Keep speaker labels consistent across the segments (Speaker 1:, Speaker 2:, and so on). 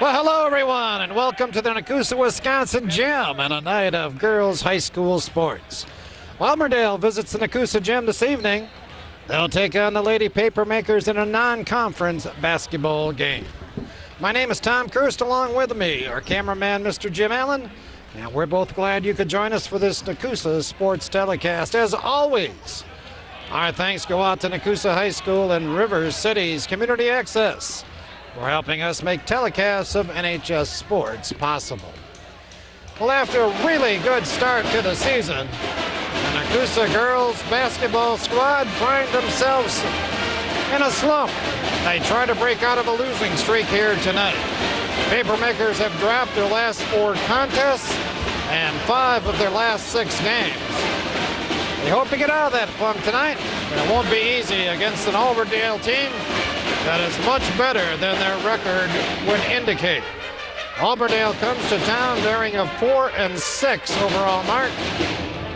Speaker 1: Well, hello, everyone, and welcome to the Nekoosa, Wisconsin Gym and a night of girls' high school sports. Auburndale visits the Nekoosa Gym this evening. They'll take on the Lady Papermakers in a non-conference basketball game. My name is Tom Kirst, along with me, our cameraman, Mr. Jim Allen, and we're both glad you could join us for this Nekoosa sports telecast. As always, our thanks go out to Nekoosa High School and River City's Community Access for helping us make telecasts of NHS sports possible. Well, after a really good start to the season, the Nekoosa girls basketball squad find themselves in a slump. They try to break out of a losing streak here tonight. Papermakers have dropped their last 4 contests and 5 of their last 6 games. They hope to get out of that funk tonight, but it won't be easy against an Auburndale team that is much better than their record would indicate. Auburndale comes to town bearing a 4-6 overall mark.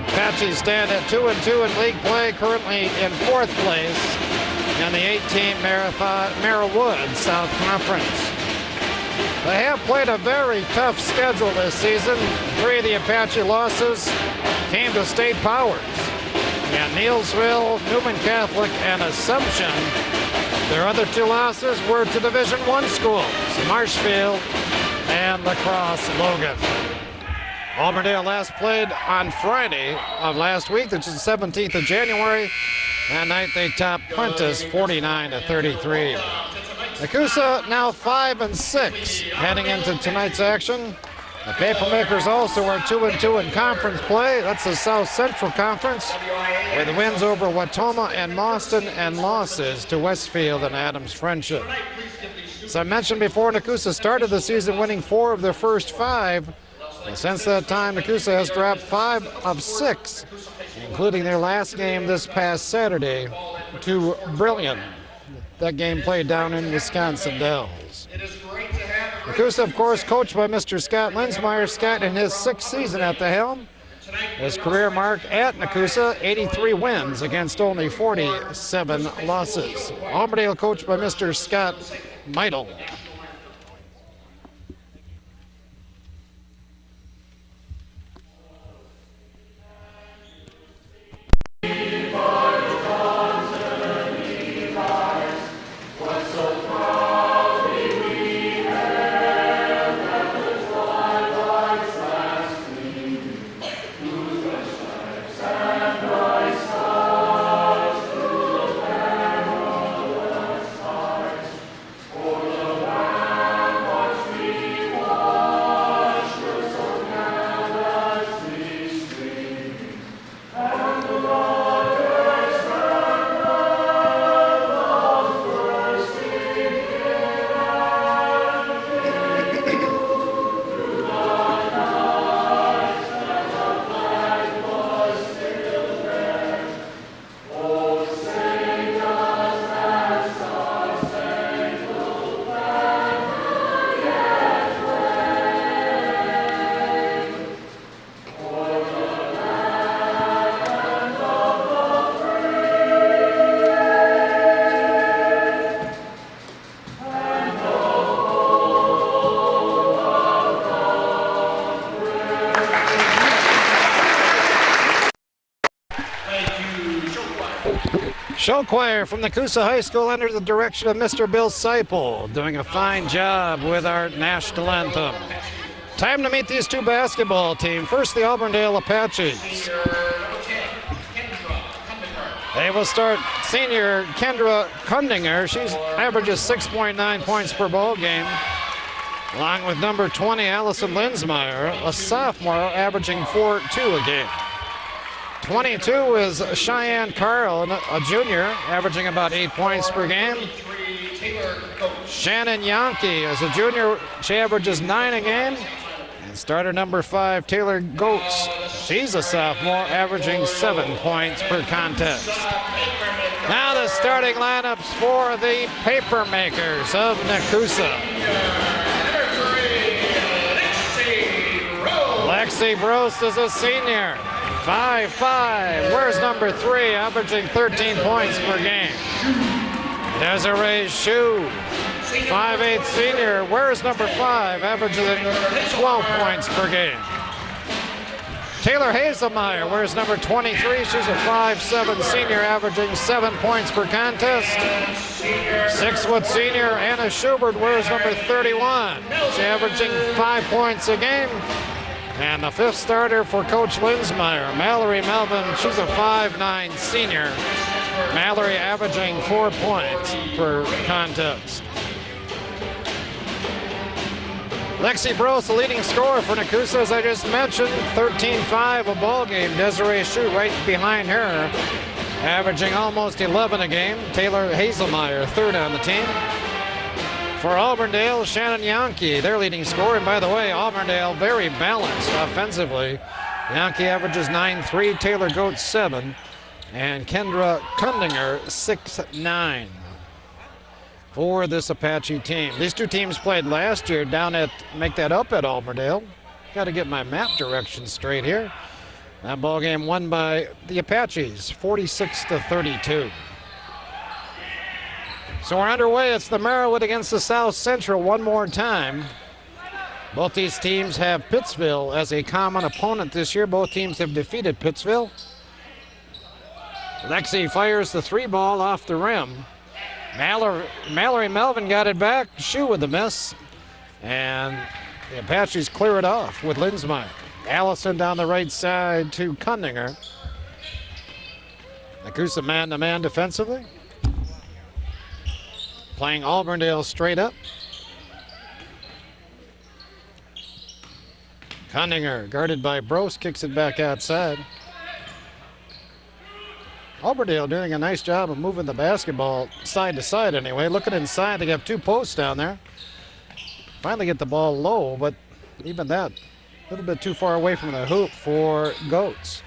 Speaker 1: Apaches stand at 2-2 in league play, currently in 4th place in the 8-team Mara Woods South Conference. They have played a very tough schedule this season. 3 of the Apache losses came to state powers. And Neelsville, Newman Catholic, and Assumption. Their other 2 losses were to Division I schools, Marshfield and La Crosse Logan. Auburndale last played on Friday of last week, which is the 17th of January. That night they topped Prentice 49-33. Nekoosa now 5-6 heading into tonight's action. The Papermakers also are 2-2 in conference play. That's the South Central Conference, with wins over Watoma and Mauston and losses to Westfield and Adams Friendship. As I mentioned before, Nekoosa started the season winning 4 of their first 5. And since that time, Nekoosa has dropped 5 of 6, including their last game this past Saturday to Brilliant. That game played down in Wisconsin Dells. Nekoosa, of course, coached by Mr. Scott Linsmeyer. Scott in his 6th season at the helm. His career mark at Nekoosa, 83 wins against only 47 losses. Auburndale coached by Mr. Scott Meidel. Show choir from Nekoosa High School under the direction of Mr. Bill Seipel, doing a fine job with our national anthem. Time to meet these 2 basketball teams. First, the Auburndale Apaches. They will start senior Kendra Kundinger. She averages 6.9 points per ball game, along with number 20, Allison Linsmeyer, a sophomore averaging 4.2 a game. 22 is Cheyenne Carl, a junior, averaging about 8 points per game. Shannon Yankee is a junior. She averages 9 a game. And starter number 5, Taylor Goetz. She's a sophomore, averaging 7 points per contest. Now the starting lineups for the Papermakers of Nekoosa. Lexi Brost is a senior. 5'5". Where's number 3, averaging 13 points per game? Desiree Shu, 5'8" senior. Where's number 5, averaging 12 points per game. Taylor Hazelmeyer, where's number 23? She's a 5'7" senior, averaging 7 points per contest. 6' senior Anna Schubert, where's number 31? She's averaging 5 points a game. And the 5th starter for Coach Linsmeyer, Mallory Melvin. She's a 5'9" senior. Mallory averaging 4 points per contest. Lexi Brose, the leading scorer for Nekoosa, as I just mentioned, 13-5 a ball game. Desiree Shue right behind her, averaging almost 11 a game. Taylor Hazelmeyer, 3rd on the team. For Auburndale, Shannon Yankee, their leading scorer. And by the way, Auburndale very balanced offensively. Yankee averages 9-3, Taylor Goetz 7, and Kendra Kundinger 6'9". For this Apache team. These two teams played last year down at, make that up at Auburndale. Got to get my map directions straight here. That ball game won by the Apaches, 46-32. So we're underway. It's the Merriwood against the South Central one more time. Both these teams have Pittsville as a common opponent this year. Both teams have defeated Pittsville. Lexi fires the 3 ball off the rim. Mallory Melvin got it back. Shue with the miss. And the Apaches clear it off with Linsmeyer. Allison down the right side to Kundinger. Nekoosa man-to-man defensively. Playing Auburndale straight up. Kundinger guarded by Brose, kicks it back outside. Auburndale doing a nice job of moving the basketball side to side anyway. Looking inside, they have 2 posts down there. Finally get the ball low, but even that, a little bit too far away from the hoop for Goetz.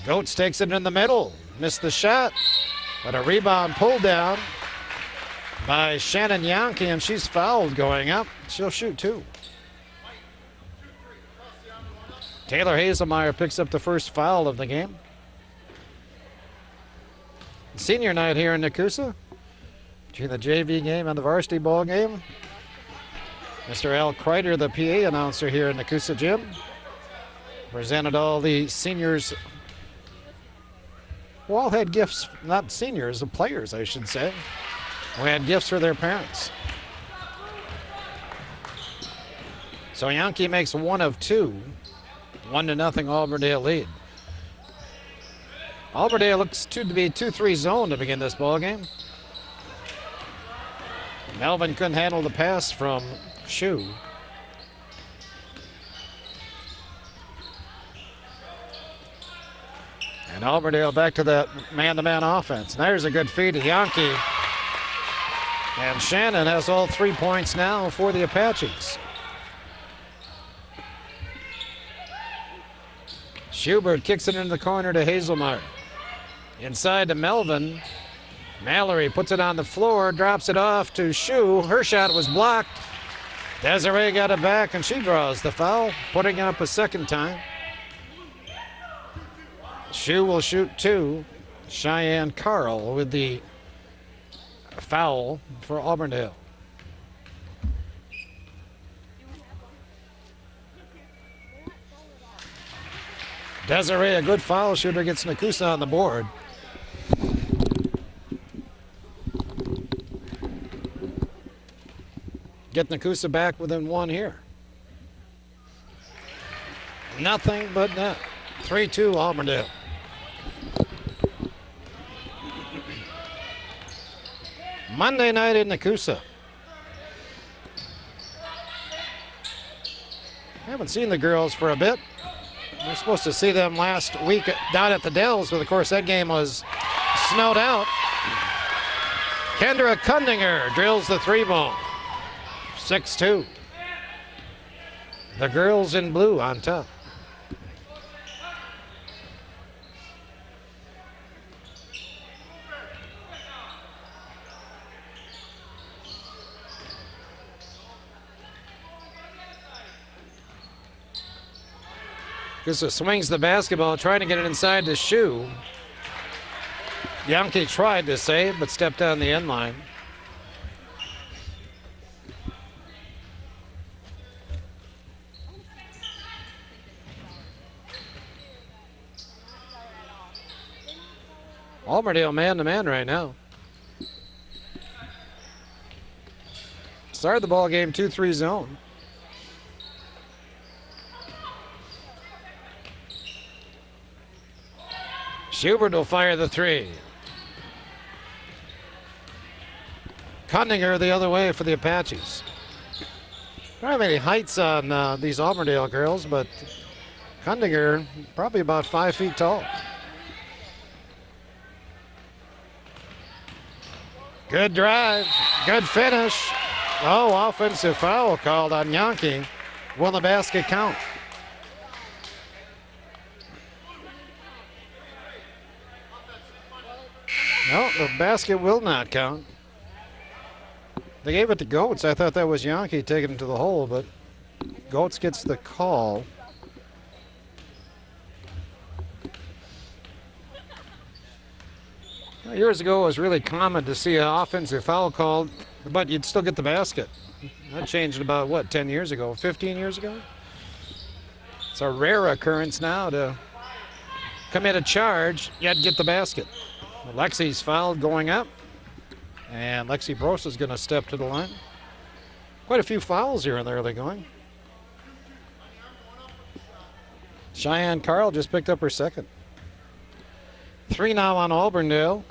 Speaker 1: Goetz takes it in the middle, missed the shot, but a rebound pulled down by Shannon Yankee, and she's fouled going up. She'll shoot 2. Taylor Hazelmeyer picks up the first foul of the game. Senior night here in Nekoosa, between the JV game and the varsity ball game. Mr. Al Kreider, the PA announcer here in Nekoosa Gym, presented all the seniors who all had gifts, not seniors, the players, I should say, who had gifts for their parents. So Yankee makes 1 of 2, 1-0 Auburndale lead. Auburndale looks to be 2-3 zone to begin this ball game. Melvin couldn't handle the pass from Shue. And Auburndale back to that man-to-man offense. And there's a good feed to Yankee. And Shannon has all 3 points now for the Apaches. Schubert kicks it into the corner to Hazelmeyer. Inside to Melvin. Mallory puts it on the floor, drops it off to Shue. Her shot was blocked. Desiree got it back, and she draws the foul, putting it up a second time. Shue will shoot 2. Cheyenne Carl with the foul for Auburndale. Desiree, a good foul shooter, gets Nekoosa on the board. Get Nekoosa back within 1 here. Nothing but net. 3-2 Auburndale. Monday night in Nekoosa. Haven't seen the girls for a bit. We're supposed to see them last week down at the Dells, but of course that game was snowed out. Kendra Kundinger drills the 3 ball. 6-2. The girls in blue on top. Nekoosa swings the basketball, trying to get it inside to Shue. Yankee tried to save, but stepped on the end line. Auburndale man-to-man right now. Started the ball game 2-3 zone. Schubert will fire the three. Cunninger the other way for the Apaches. Don't have any heights on these Auburndale girls, but Cunninger probably about 5 feet tall. Good drive, good finish. Oh, offensive foul called on Yankee. Will the basket count? No, the basket will not count. They gave it to Goetz. I thought that was Yankee taking it to the hole, but Goetz gets the call. Years ago, it was really common to see an offensive foul called, but you'd still get the basket. That changed about, what, 10 years ago, 15 years ago? It's a rare occurrence now to commit a charge, yet get the basket. Lexi's fouled going up, and Lexi Brosa is going to step to the line. Quite a few fouls here in the early going. Cheyenne Carl just picked up her second. 3 now on Auburndale.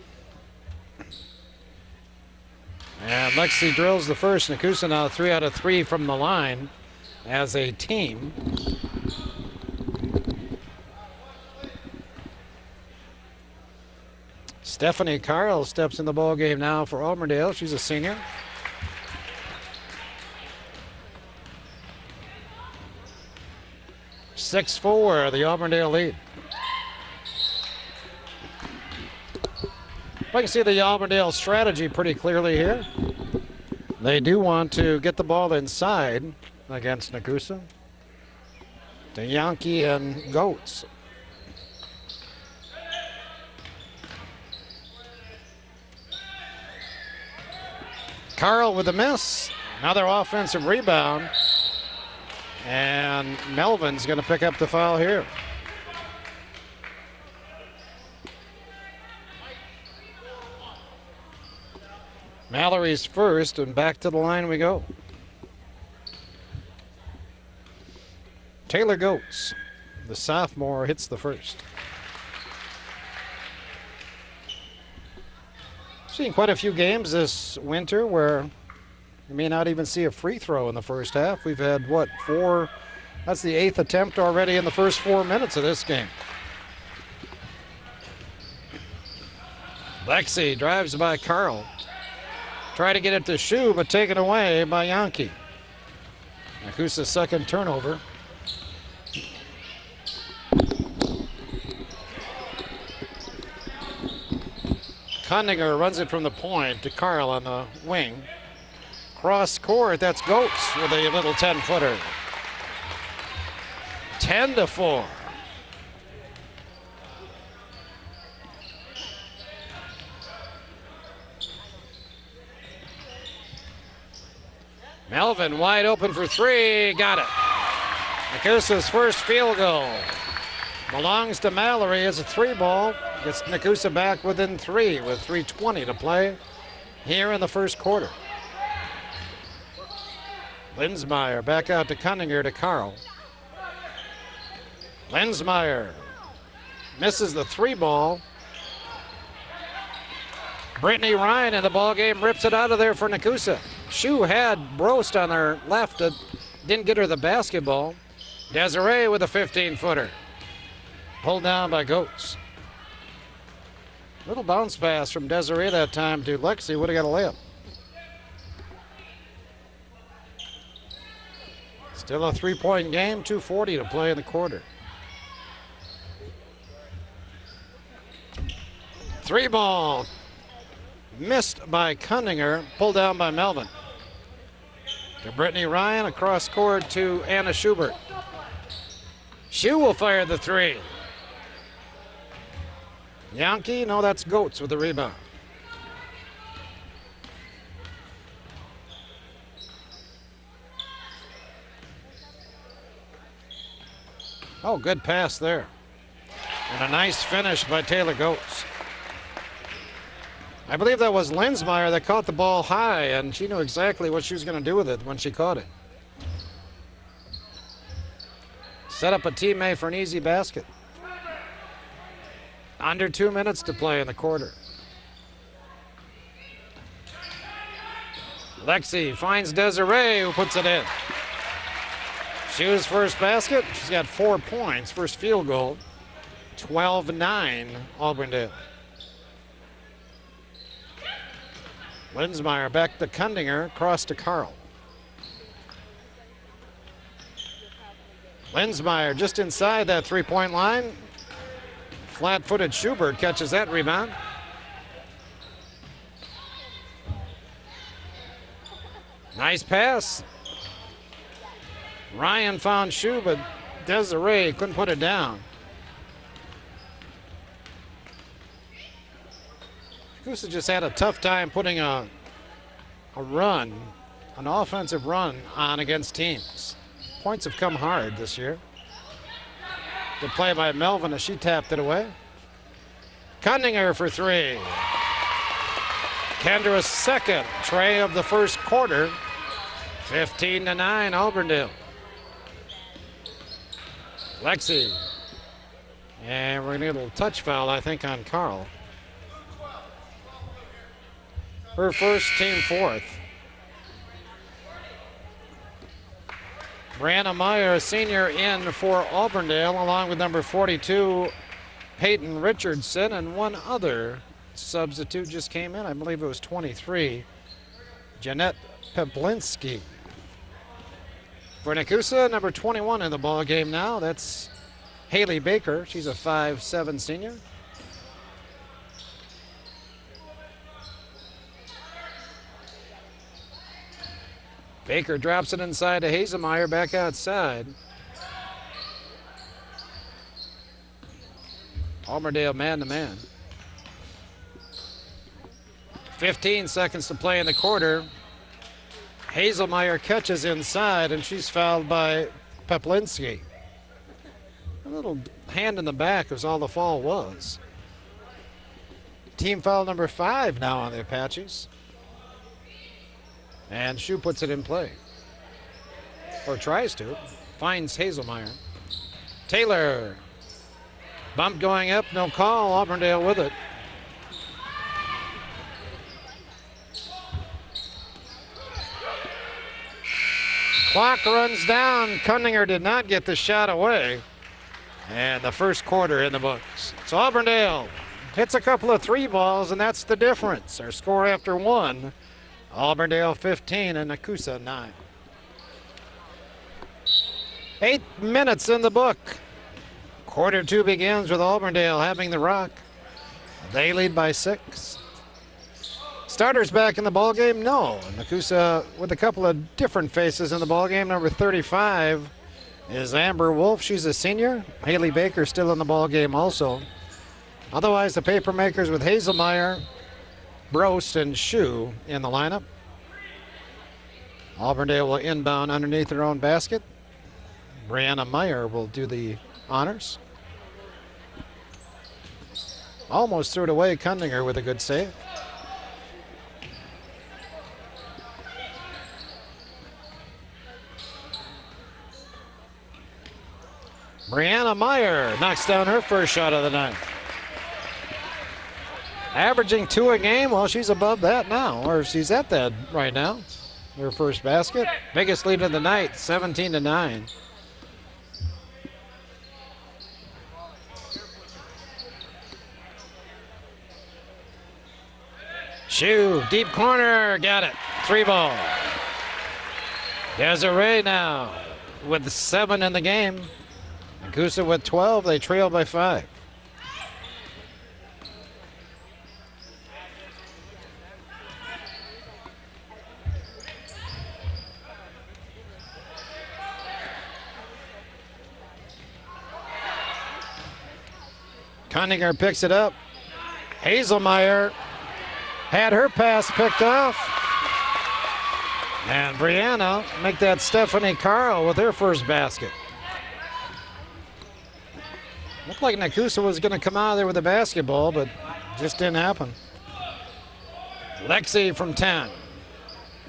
Speaker 1: And Lexi drills the first. Nekoosa now 3 out of 3 from the line as a team. Stephanie Carl steps in the ball game now for Auburndale. She's a senior. (6-4) the Auburndale lead. I can see the Auburndale strategy pretty clearly here. They do want to get the ball inside against Nekoosa. To Yankee and Goetz. Carl with a miss. Another offensive rebound. And Melvin's going to pick up the foul here. Mallory's first, and back to the line we go. Taylor Goetz, the sophomore, hits the first. Seen quite a few games this winter where you may not even see a free throw in the first half. We've had, what, 4? That's the 8th attempt already in the first 4 minutes of this game. Lexi drives by Carl. Try to get it to Shu, but taken away by Yankee. Nekoosa's second turnover. Cunninger runs it from the point to Carl on the wing. Cross court, that's Goetz with a little 10-footer. 10-4. Melvin wide open for 3, got it. Nekoosa's first field goal. Belongs to Mallory as a 3-ball. Gets Nekoosa back within 3 with 3:20 to play here in the first quarter. Linsmeyer back out to Cunninger to Carl. Linsmeyer misses the 3-ball. Brittany Ryan in the ball game rips it out of there for Nekoosa. Shu had Brost on her left, didn't get her the basketball. Desiree with a 15-footer. Pulled down by Goetz. Little bounce pass from Desiree that time to Lexi, would have got a layup. Still a 3-point game, 2:40 to play in the quarter. 3-ball. Missed by Cunninger, pulled down by Melvin. To Brittany Ryan, across court to Anna Schubert. Shu will fire the 3. Yankee, no, that's Goetz with the rebound. Oh, good pass there. And a nice finish by Taylor Goetz. I believe that was Lensmeyer that caught the ball high, and she knew exactly what she was going to do with it when she caught it. Set up a teammate for an easy basket. Under 2 minutes to play in the quarter. Lexi finds Desiree, who puts it in. Shu's first basket. She's got 4 points. First field goal. 12-9 Auburndale. Lensmeyer back to Kundinger, across to Carl. Lensmeyer just inside that three-point line. Flat-footed Schubert catches that rebound. Nice pass. Ryan found Shu, but Desiree couldn't put it down. Nekoosa just had a tough time putting a run, an offensive run on against teams. Points have come hard this year. Good play by Melvin as she tapped it away. Kundinger for three. Kendra's second tray of the first quarter. 15-9 Auburndale. Lexi. And we're going to get a little touch foul, I think, on Carl. Her first, team fourth. Brianna Meyer, a senior, in for Auburndale, along with number 42, Peyton Richardson, and one other substitute just came in. I believe it was 23, Jeanette Peplinski. For Nekoosa, number 21 in the ball game now. That's Haley Baker. She's a 5'7" senior. Baker drops it inside to Hazelmeyer, back outside. Auburndale man-to-man. 15 seconds to play in the quarter. Hazelmeyer catches inside, and she's fouled by Peplinski. A little hand in the back was all the foul was. Team foul number 5 now on the Apaches. And Shu puts it in play. Or tries to. Finds Hazelmeyer. Taylor. Bump going up, no call. Auburndale with it. Clock runs down. Kundinger did not get the shot away. And the first quarter in the books. So Auburndale hits a couple of three balls, and that's the difference. Our score after one. Auburndale 15 and Nekoosa 9. 8 minutes in the book. Quarter 2 begins with Auburndale having the rock. They lead by 6. Starters back in the ball game? No. Nekoosa with a couple of different faces in the ball game. Number 35 is Amber Wolf. She's a senior. Haley Baker still in the ball game also. Otherwise, the Papermakers with Hazelmeyer, Brost, and Shu in the lineup. Auburndale will inbound underneath their own basket. Brianna Meyer will do the honors. Almost threw it away. Kundinger with a good save. Brianna Meyer knocks down her first shot of the night. Averaging 2 a game. Well, she's above that now, or she's at that right now. Her first basket. Biggest lead of the night, 17-9. Shu, deep corner, got it. 3 ball. Desiree now with 7 in the game. Nekoosa with 12, they trail by 5. Kundinger picks it up. Hazelmeyer had her pass picked off. And Brianna make that Stephanie Carl with her first basket. Looked like Nekoosa was going to come out of there with a basketball, but just didn't happen. Lexi from 10.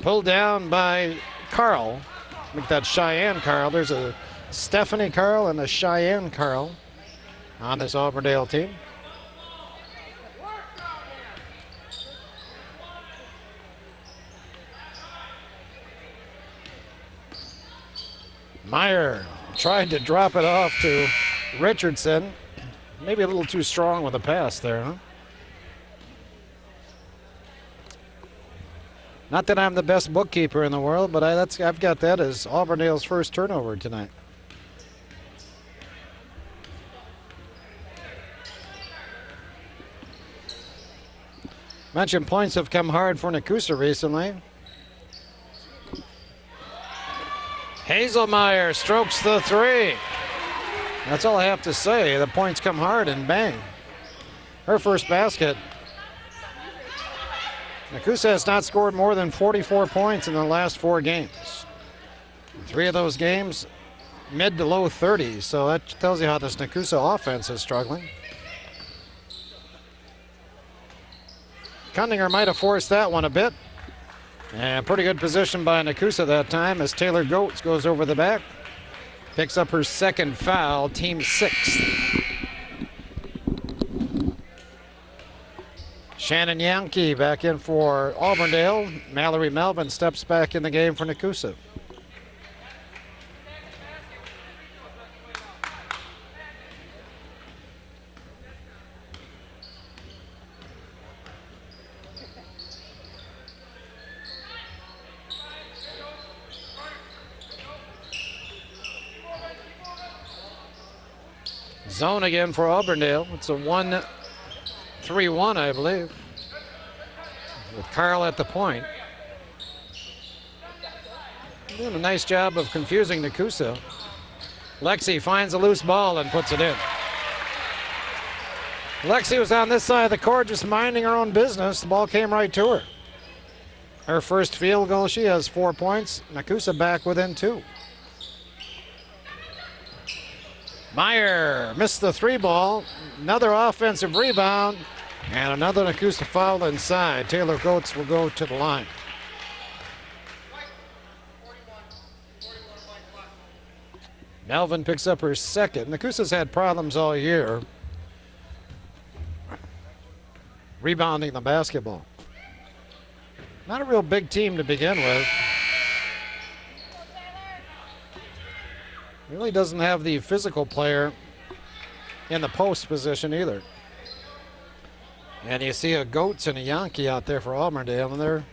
Speaker 1: Pulled down by Carl. I think that's Cheyenne Carl. There's a Stephanie Carl and a Cheyenne Carl on this Auburndale team. Meyer tried to drop it off to Richardson. Maybe a little too strong with the pass there, huh? Not that I'm the best bookkeeper in the world, but I've got that as Auburndale's first turnover tonight. Mentioned points have come hard for Nekoosa recently. Hazelmeyer strokes the three. That's all I have to say. The points come hard and bang. Her first basket. Nekoosa has not scored more than 44 points in the last 4 games. 3 of those games, mid to low 30s. So that tells you how this Nekoosa offense is struggling. Cundinger might have forced that one a bit. And pretty good position by Nekoosa that time as Taylor Goetz goes over the back. Picks up her second foul, team 6th. Shannon Yankee back in for Auburndale. Mallory Melvin steps back in the game for Nekoosa. Zone again for Auburndale. It's a 1-3-1, I believe, with Carl at the point. Doing a nice job of confusing Nekoosa. Lexi finds a loose ball and puts it in. Lexi was on this side of the court just minding her own business. The ball came right to her. Her first field goal, she has 4 points. Nekoosa back within 2. Meyer missed the 3 ball. Another offensive rebound. And another Nekoosa foul inside. Taylor Goetz will go to the line. Melvin picks up her second. Nekoosa's had problems all year rebounding the basketball. Not a real big team to begin with. Really doesn't have the physical player in the post position either. And you see a Goetz and a Yankee out there for Auburndale, and they're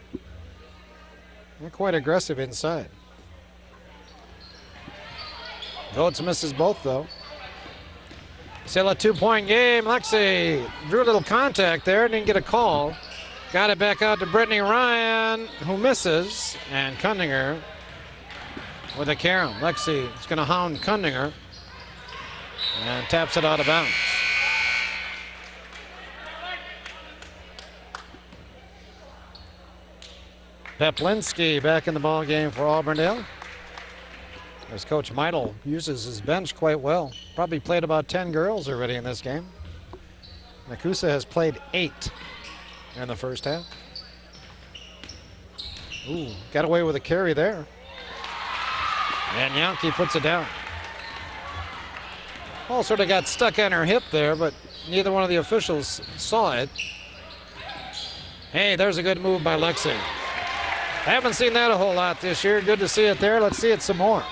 Speaker 1: quite aggressive inside. Goetz misses both, though. Still a 2-point game. Lexi drew a little contact there, didn't get a call. Got it back out to Brittany Ryan, who misses, and Cundinger with a carom. Lexi is going to hound Cundinger and taps it out of bounds. Peplinski back in the ball game for Auburndale, as Coach Meidel uses his bench quite well. Probably played about 10 girls already in this game. Nekoosa has played 8 in the first half. Ooh, got away with a carry there. And Yankee puts it down. Ball sort of got stuck on her hip there, but neither one of the officials saw it. Hey, there's a good move by Lexi. Haven't seen that a whole lot this year. Good to see it there. Let's see it some more.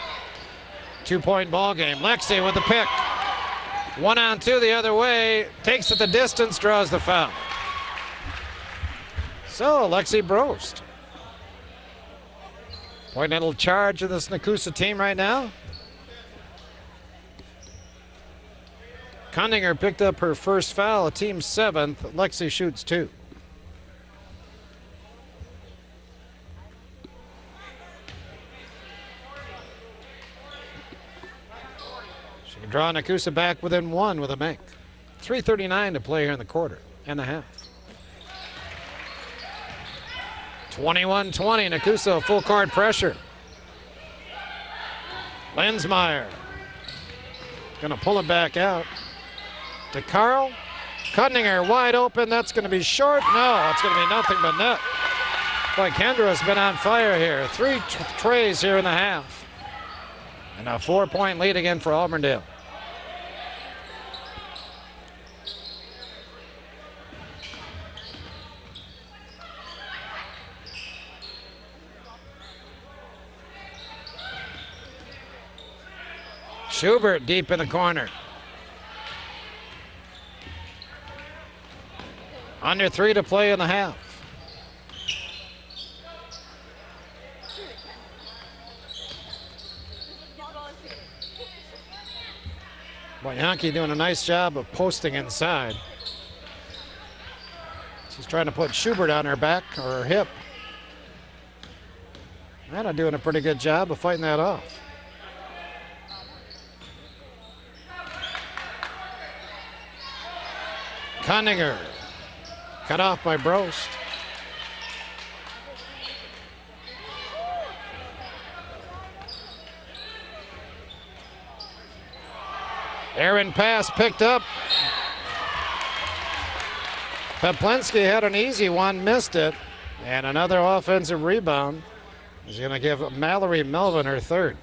Speaker 1: 2-point ball game. Lexi with the pick. 1-on-2 the other way. Takes it the distance, draws the foul. So Lexi Brost. Point a little charge of this Nekoosa team right now. Cundinger picked up her first foul, a team 7th. Lexi shoots 2. She can draw Nekoosa back within 1 with a make. 3:39 to play here in the quarter and a half. 21-20, Nekoosa full court pressure. Lensmeyer gonna pull it back out to Carl. Cunninger wide open. That's going to be short. No, it's going to be nothing but net. Boy, Kendra's been on fire here. 3 trays here in the half. And a 4-point lead again for Auburndale. Schubert deep in the corner. Under 3 to play in the half. Boy, Yankee doing a nice job of posting inside. She's trying to put Schubert on her back or her hip. Anna doing a pretty good job of fighting that off. Cunninger, cut off by Brost. Aaron pass picked up. Peplinski had an easy one, missed it. And another offensive rebound. He's going to give Mallory Melvin her third.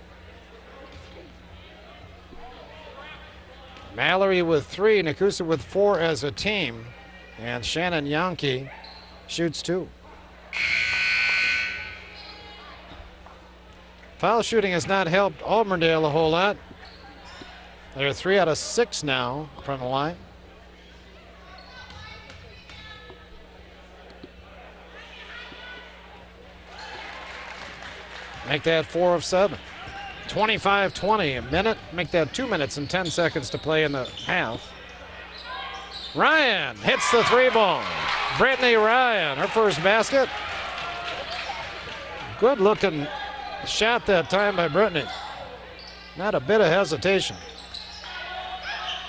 Speaker 1: Mallory with 3, Nekoosa with 4 as a team. And Shannon Yankee shoots 2. Foul shooting has not helped Auburndale a whole lot. They're 3 out of 6 now from the line. Make that 4 of 7. 25-20, a minute. Make that 2 minutes and 10 seconds to play in the half. Ryan hits the 3 ball. Brittany Ryan, her first basket. Good looking shot that time by Brittany. Not a bit of hesitation.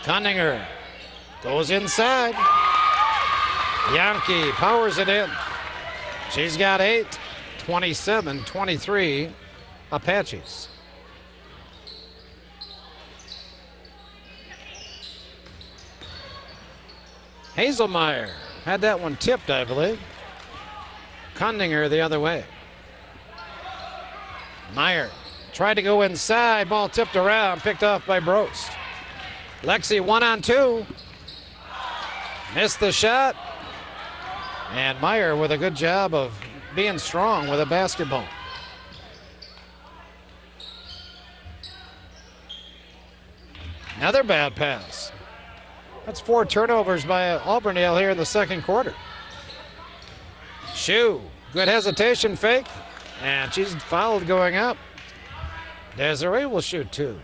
Speaker 1: Cunninger goes inside. Yankee powers it in. She's got 8. 27-23 Apaches. Hazelmeyer had that one tipped, I believe. Cunninger the other way. Meyer tried to go inside, ball tipped around, picked off by Brost. Lexi 1-on-2. Missed the shot. And Meyer with a good job of being strong with a basketball. Another bad pass. That's 4 turnovers by Auburndale here in the second quarter. Shue, good hesitation fake, and she's fouled going up. Desiree will shoot 2.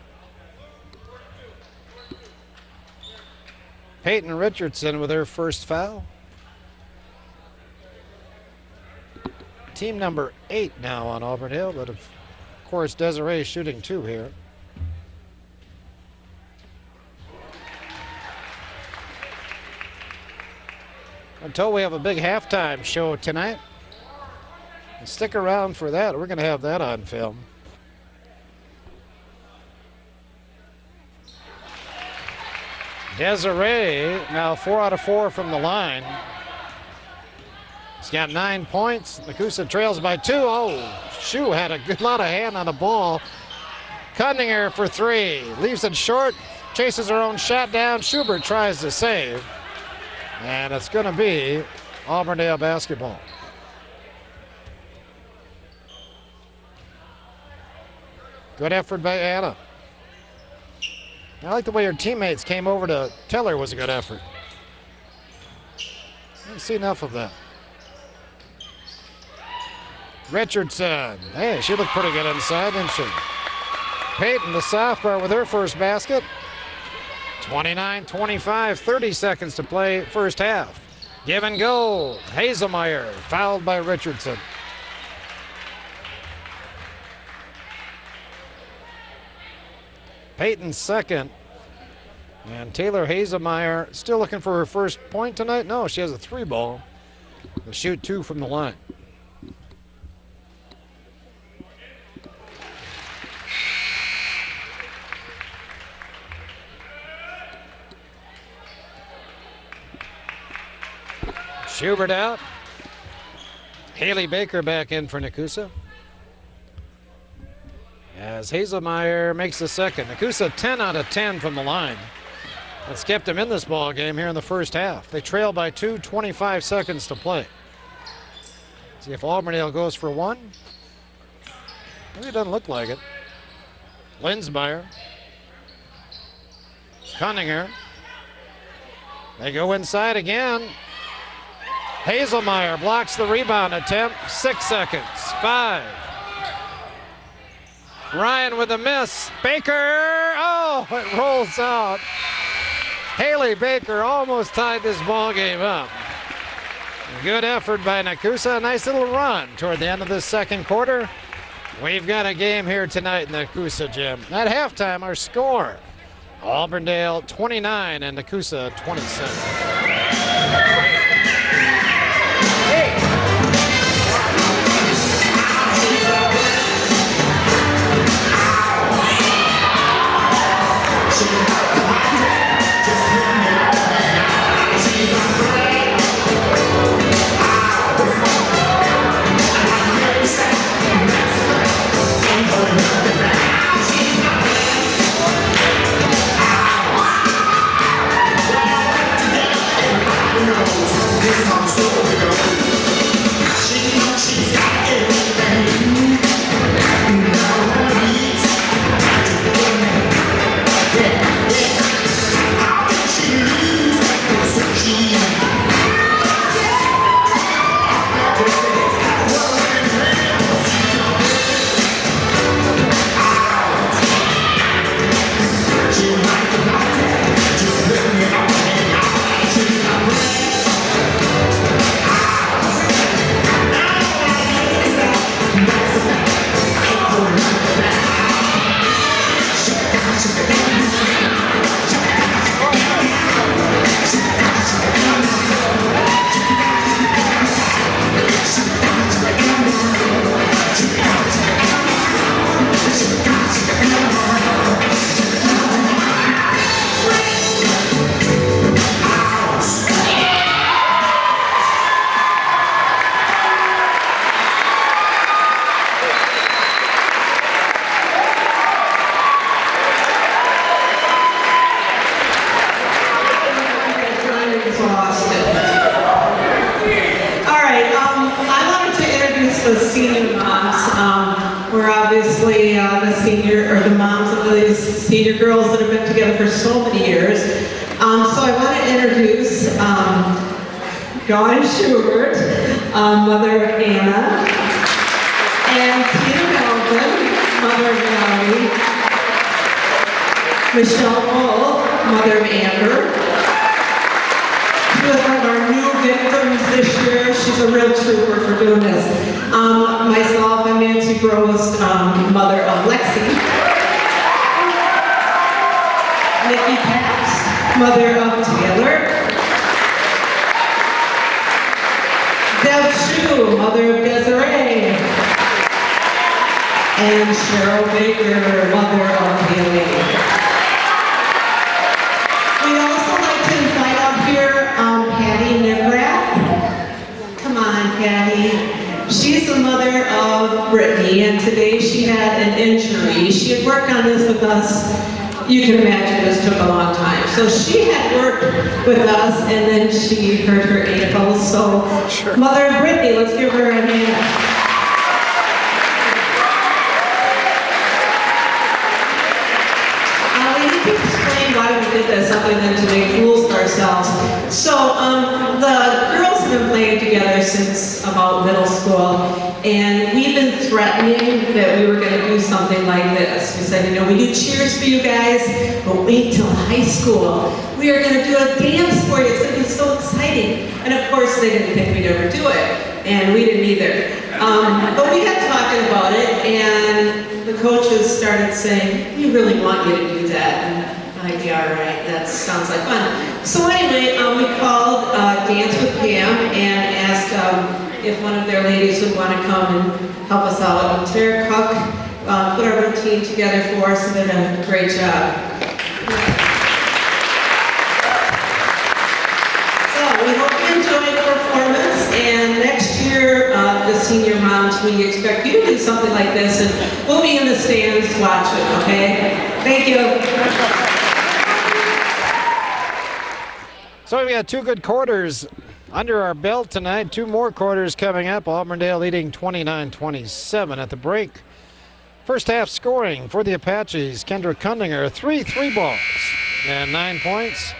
Speaker 1: Peyton Richardson with her first foul. Team number 8 now on Auburndale, but of course Desiree shooting 2 here. Until we have a big halftime show tonight. And stick around for that. We're going to have that on film. Desiree now 4 out of 4 from the line. He's got 9 points. Nekoosa trails by 2. Oh, Shue had a good lot of hand on the ball. Cunninger for 3. Leaves it short. Chases her own shot down. Schubert tries to save. And it's going to be Auburndale basketball. Good effort by Anna. I like the way her teammates came over to tell her it was a good effort. I didn't see enough of that. Richardson. Hey, she looked pretty good inside, didn't she? Peyton, the sophomore, with her first basket. 29-25, 30 seconds to play first half. Give and go. Hazelmeyer fouled by Richardson. Peyton's second. And Taylor Hazelmeyer still looking for her first point tonight. No, she has a 3 ball. She'll shoot 2 from the line. Schubert out. Haley Baker back in for Nekoosa. As Hazelmeyer makes the second. Nekoosa 10 out of 10 from the line. That's kept them in this ball game here in the first half. They trail by 2, 25 seconds to play. See if Auburndale goes for one. Maybe it doesn't look like it. Linsmeyer. Cunninger. They go inside again. Hazelmeyer blocks the rebound attempt. 6 seconds. 5. Ryan with a miss. Baker. Oh, it rolls out. Haley Baker almost tied this ball game up. Good effort by Nekoosa. A nice little run toward the end of this second quarter. We've got a game here tonight in the Nekoosa gym. At halftime, our score: Auburndale 29 and Nekoosa 27.
Speaker 2: The senior moms. We're obviously the moms of these senior girls that have been together for so many years. So I want to introduce Dawn Schubert, mother of Anna, and Tina Melvin, mother of Melanie, Michelle Wolf, mother of Amber. She was one of our new victims this year. She's a real trooper for doing this. Myself, I'm Nancy Gross, mother of Lexi. Nikki Pax, mother of Taylor. Deb Shue, mother of Desiree. And Cheryl Baker, mother of Haley. We'd also like to invite up here Patty Negrath. Come on, Patty. She's the mother of Brittany, and today she had an injury. She had worked on this with us. You can imagine this took a long time. So she had worked with us, and then she hurt her ankle. So, sure. Mother of Brittany, let's give her a hand. We need to explain why we did this other than to make fools of ourselves. So, the girls have been playing together since about middle school, and we've been threatening that we were going to do something like this. We said, we do cheers for you guys, but wait till high school. We are going to do a dance for you. It's going to be so exciting. And of course, they didn't think we'd ever do it, and we didn't either. But we got talking about it, and the coaches started saying, we really want you to do that. And I'd be all right, that sounds like fun. So anyway, we called Dance with Pam and asked if one of their ladies would want to come and help us out. And Tara Cook put our routine together for us and did a great job. So we hope you enjoyed the performance. senior moms, we expect you to do something like this, and we'll be in the stands watching, okay? Thank you.
Speaker 1: So we've got 2 good quarters under our belt tonight. 2 more quarters coming up. Auburndale leading 29-27 at the break. First half scoring for the Apaches. Kendra Kundinger, 3 3-balls and 9 points.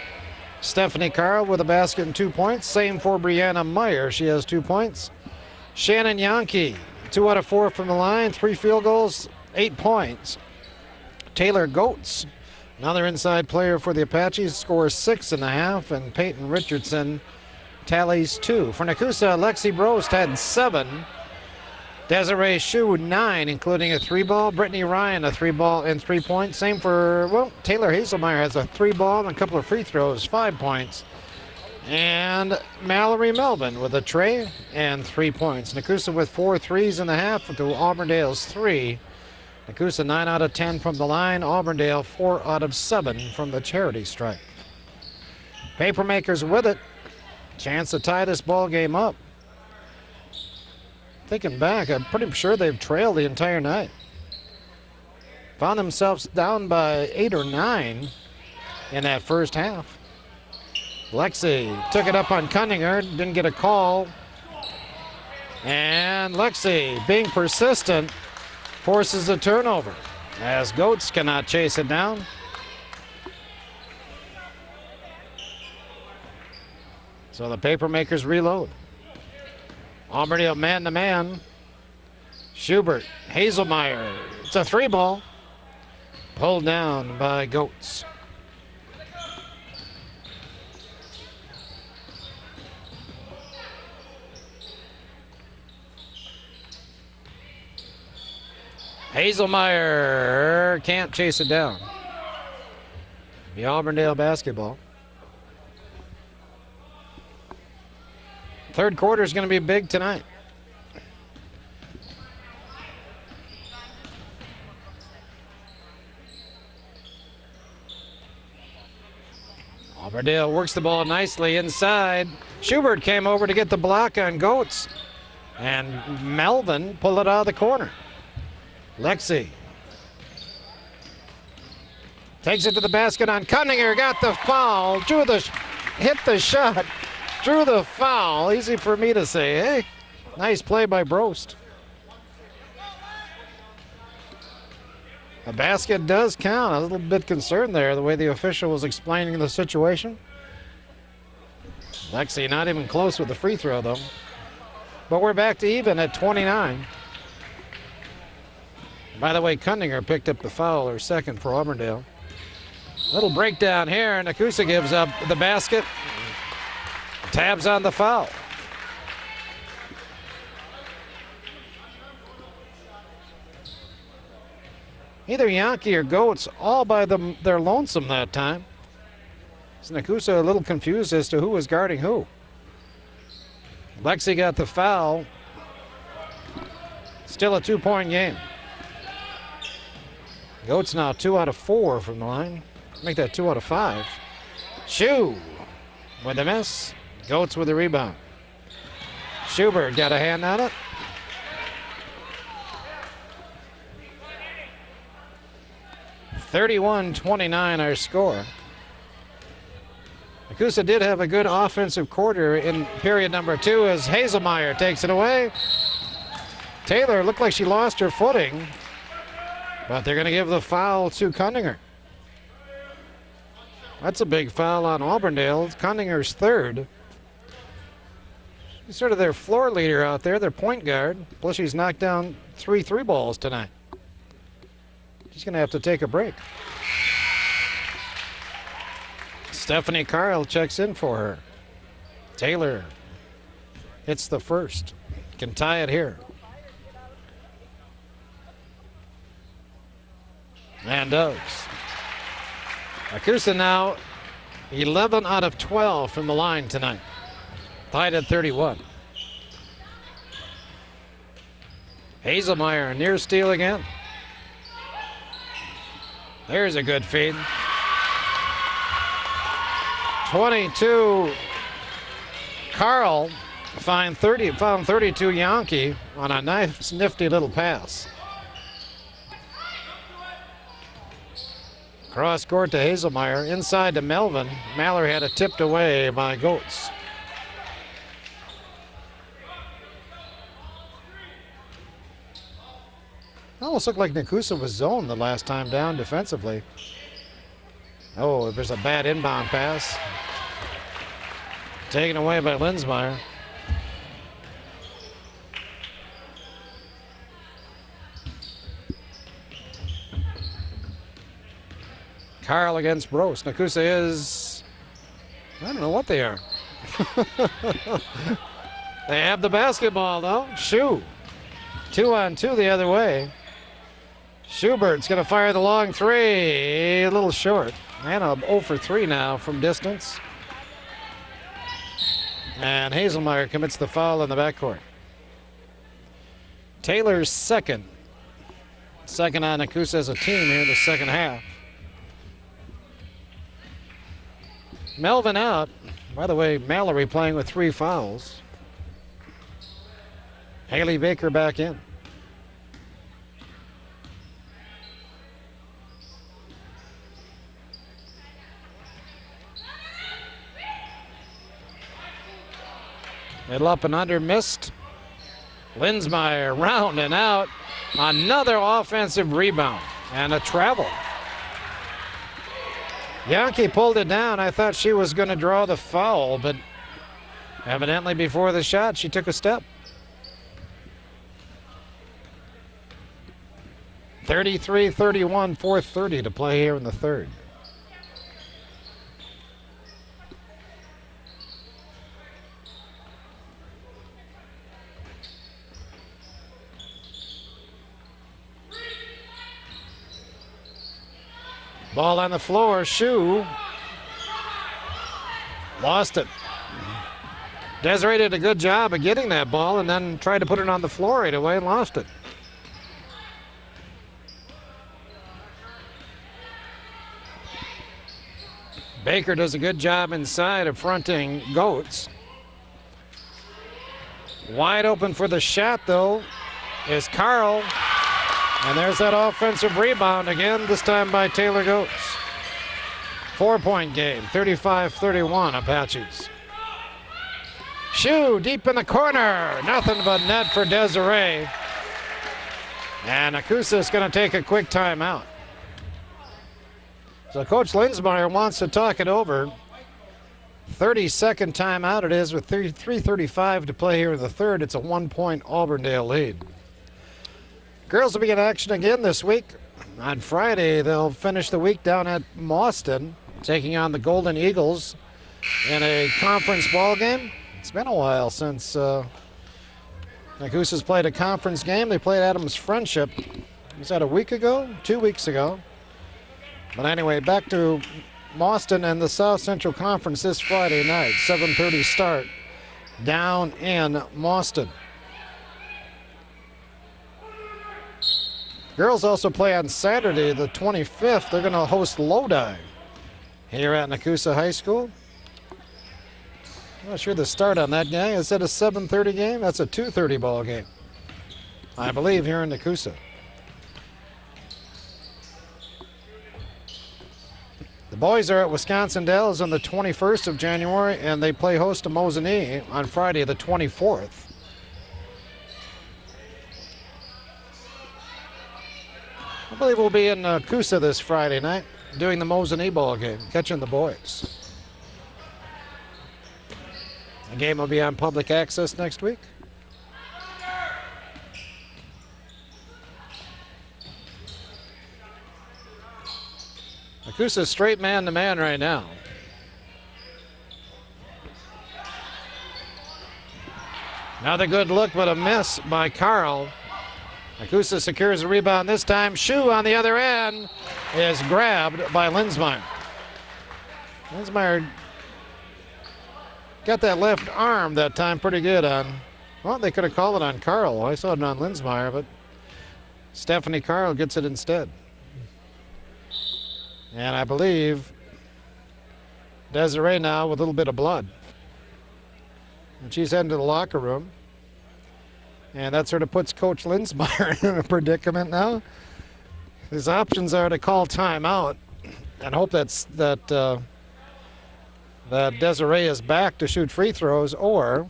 Speaker 1: Stephanie Carl with a basket and 2 points. Same for Brianna Meyer. She has 2 points. Shannon Yankee, 2 out of 4 from the line, 3 field goals, 8 points. Taylor Goetz, another inside player for the Apaches, scores 6.5, and Peyton Richardson tallies 2. For Nekoosa, Lexi Brost had 7. Desiree Shue, 9, including a 3-ball. Brittany Ryan, a 3-ball and 3 points. Same for, well, Taylor Hazelmeyer has a 3-ball and a couple of free throws, 5 points. And Mallory Melvin with a tray and 3 points. Nekoosa with 4 threes in the half to Auburndale's 3. Nekoosa 9 out of 10 from the line. Auburndale 4 out of 7 from the charity stripe. Papermakers with it. Chance to tie this ball game up. Thinking back, I'm pretty sure they've trailed the entire night. Found themselves down by 8 or 9 in that first half. Lexi took it up on Kundinger, didn't get a call. And Lexi, being persistent, forces a turnover as Goetz cannot chase it down. So the Papermakers reload. Auburndale man-to-man. Schubert, Hazelmeyer. It's a 3-ball. Pulled down by Goetz. Hazelmeyer can't chase it down. The Auburndale basketball. Third quarter is going to be big tonight. Auburndale works the ball nicely inside. Schubert came over to get the block on Goetz. And Melvin pulled it out of the corner. Lexi takes it to the basket on Kundinger. Got the foul. Hit the shot. Drew the foul. Easy for me to say, hey? Nice play by Brost. The basket does count. I was a little bit concerned there, the way the official was explaining the situation. Lexi not even close with the free throw, though. But we're back to even at 29. By the way, Kundinger picked up the foul, or second for Auburndale. Little breakdown here, and Nekoosa gives up the basket. Tabs on the foul. Either Yankee or Goetz all by their lonesome that time. So Nekoosa a little confused as to who was guarding who. Lexi got the foul. Still a 2-point game. Goetz now 2 out of 4 from the line. Make that 2 out of 5. Shue with the miss. Goetz with the rebound. Schubert got a hand on it. (31-29) our score. Nekoosa did have a good offensive quarter in period number 2 as Hazelmeyer takes it away. Taylor looked like she lost her footing, but they're going to give the foul to Kundinger. That's a big foul on Auburndale. It's Kundinger's 3rd. She's sort of their floor leader out there, their point guard. Plus she's knocked down 3 3-balls tonight. She's going to have to take a break. Stephanie Carl checks in for her. Taylor hits the first. Can tie it here. And does. Nekoosa now 11 out of 12 from the line tonight. Tied at 31. Hazelmeyer near steal again. There's a good feed. 22. Carl found 32 Yankee on a nice, nifty little pass. Cross court to Hazelmeyer, inside to Melvin. Mallory had it tipped away by Goetz. Almost looked like Nekoosa was zoned the last time down defensively. Oh, there's a bad inbound pass. Taken away by Linsmeyer. Carl against Brose. Nekoosa is, I don't know what they are. They have the basketball though. Shu. 2-on-2 the other way. Schubert's going to fire the long three. A little short. And a 0 for 3 now from distance. And Hazelmeyer commits the foul in the backcourt. Taylor's second. Second on Nekoosa as a team here in the second half. Melvin out. By the way, Mallory playing with 3 fouls. Haley Baker back in. Middle up and under, missed. Linsmeyer round and out. Another offensive rebound and a travel. Yankee pulled it down. I thought she was going to draw the foul, but evidently before the shot, she took a step. 33-31, 4:30 to play here in the third. Ball on the floor, Shu. Lost it. Desiree did a good job of getting that ball and then tried to put it on the floor right away and lost it. Baker does a good job inside of fronting Goetz. Wide open for the shot though is Carl. And there's that offensive rebound again, this time by Taylor Goetz. 4-point game, 35-31 Apaches. Shu deep in the corner, nothing but net for Desiree. And Nekoosa is going to take a quick timeout. So Coach Linsmeyer wants to talk it over. 30-second timeout it is with 3:35 to play here in the third. It's a 1-point Auburndale lead. Girls will be in action again this week. On Friday, they'll finish the week down at Mauston, taking on the Golden Eagles in a conference ball game. It's been a while since Nekoosa's played a conference game. They played Adams Friendship. Was that a week ago? 2 weeks ago. But anyway, back to Mauston and the South Central Conference this Friday night. 7:30 start down in Mauston. Girls also play on Saturday, the 25th. They're going to host Lodi here at Nekoosa High School. I'm not sure the start on that game. Is that a 7:30 game? That's a 2:30 ball game, I believe, here in Nekoosa. The boys are at Wisconsin Dells on the 21st of January, and they play host to Mosinee on Friday, the 24th. I believe we'll be in Nekoosa this Friday night doing the Mosinee ball game, catching the boys. The game will be on public access next week. Nekoosa straight man-to-man right now. Another good look, but a miss by Carl. Nekoosa secures the rebound this time. Shu on the other end is grabbed by Linsmeyer. Linsmeyer got that left arm that time pretty good on, well, they could have called it on Carl. I saw it on Linsmeyer, but Stephanie Carl gets it instead. And I believe Desiree now with a little bit of blood. And she's heading to the locker room. And that sort of puts Coach Linsmeyer in a predicament now. His options are to call timeout and hope that Desiree is back to shoot free throws, or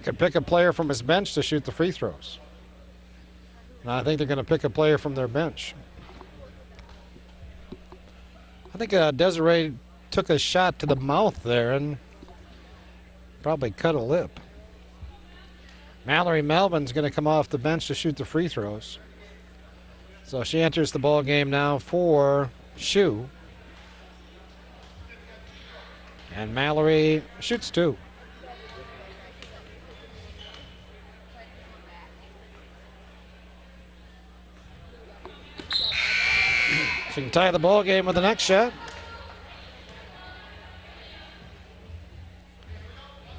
Speaker 1: could pick a player from his bench to shoot the free throws. And I think they're going to pick a player from their bench. I think Desiree took a shot to the mouth there and probably cut a lip. Mallory Melvin's going to come off the bench to shoot the free throws. So she enters the ball game now for Shoe. And Mallory shoots 2. She can tie the ball game with the next shot.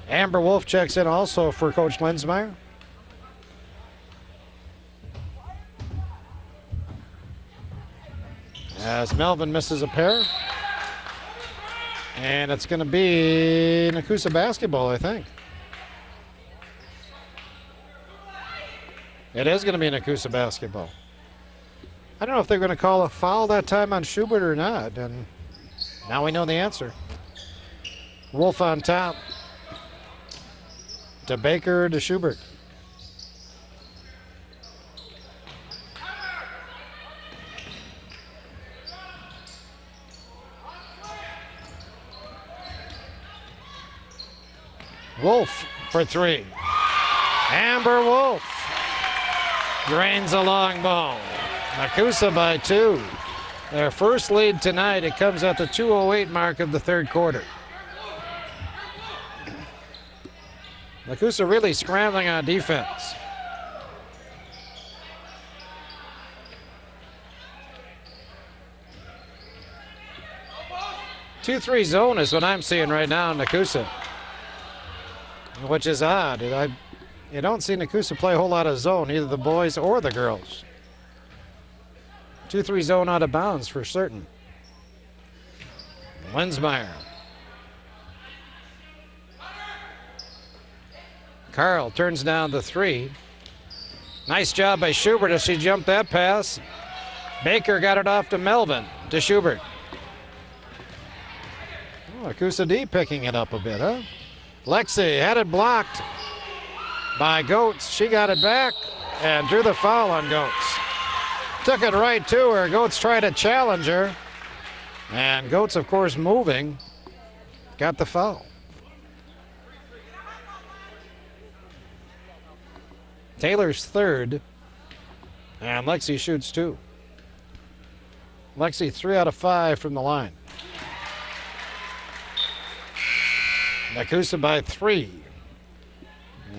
Speaker 1: Amber Wolf checks in also for Coach Linsmeyer. As Melvin misses a pair. And it's going to be Nekoosa basketball, I think. It is going to be Nekoosa basketball. I don't know if they're going to call a foul that time on Schubert or not, and now we know the answer. Wolf on top. To Baker, to Schubert. Wolf for 3. Amber Wolf drains a long ball. Nekoosa by 2. Their first lead tonight. It comes at the 2:08 mark of the third quarter. Nekoosa really scrambling on defense. Two-three zone is what I'm seeing right now in Nekoosa, which is odd. You don't see Nekoosa play a whole lot of zone, either the boys or the girls. 2-3 zone out of bounds for certain. Linsmeyer. Carl turns down the 3. Nice job by Schubert as she jumped that pass. Baker got it off to Melvin, to Schubert. Oh, Nekoosa D picking it up a bit, huh? Lexi had it blocked by Goetz. She got it back and drew the foul on Goetz. Took it right to her. Goetz tried to challenge her. And Goetz, of course, moving, got the foul. Taylor's 3rd. And Lexi shoots 2. Lexi 3 out of 5 from the line. Nekoosa by 3.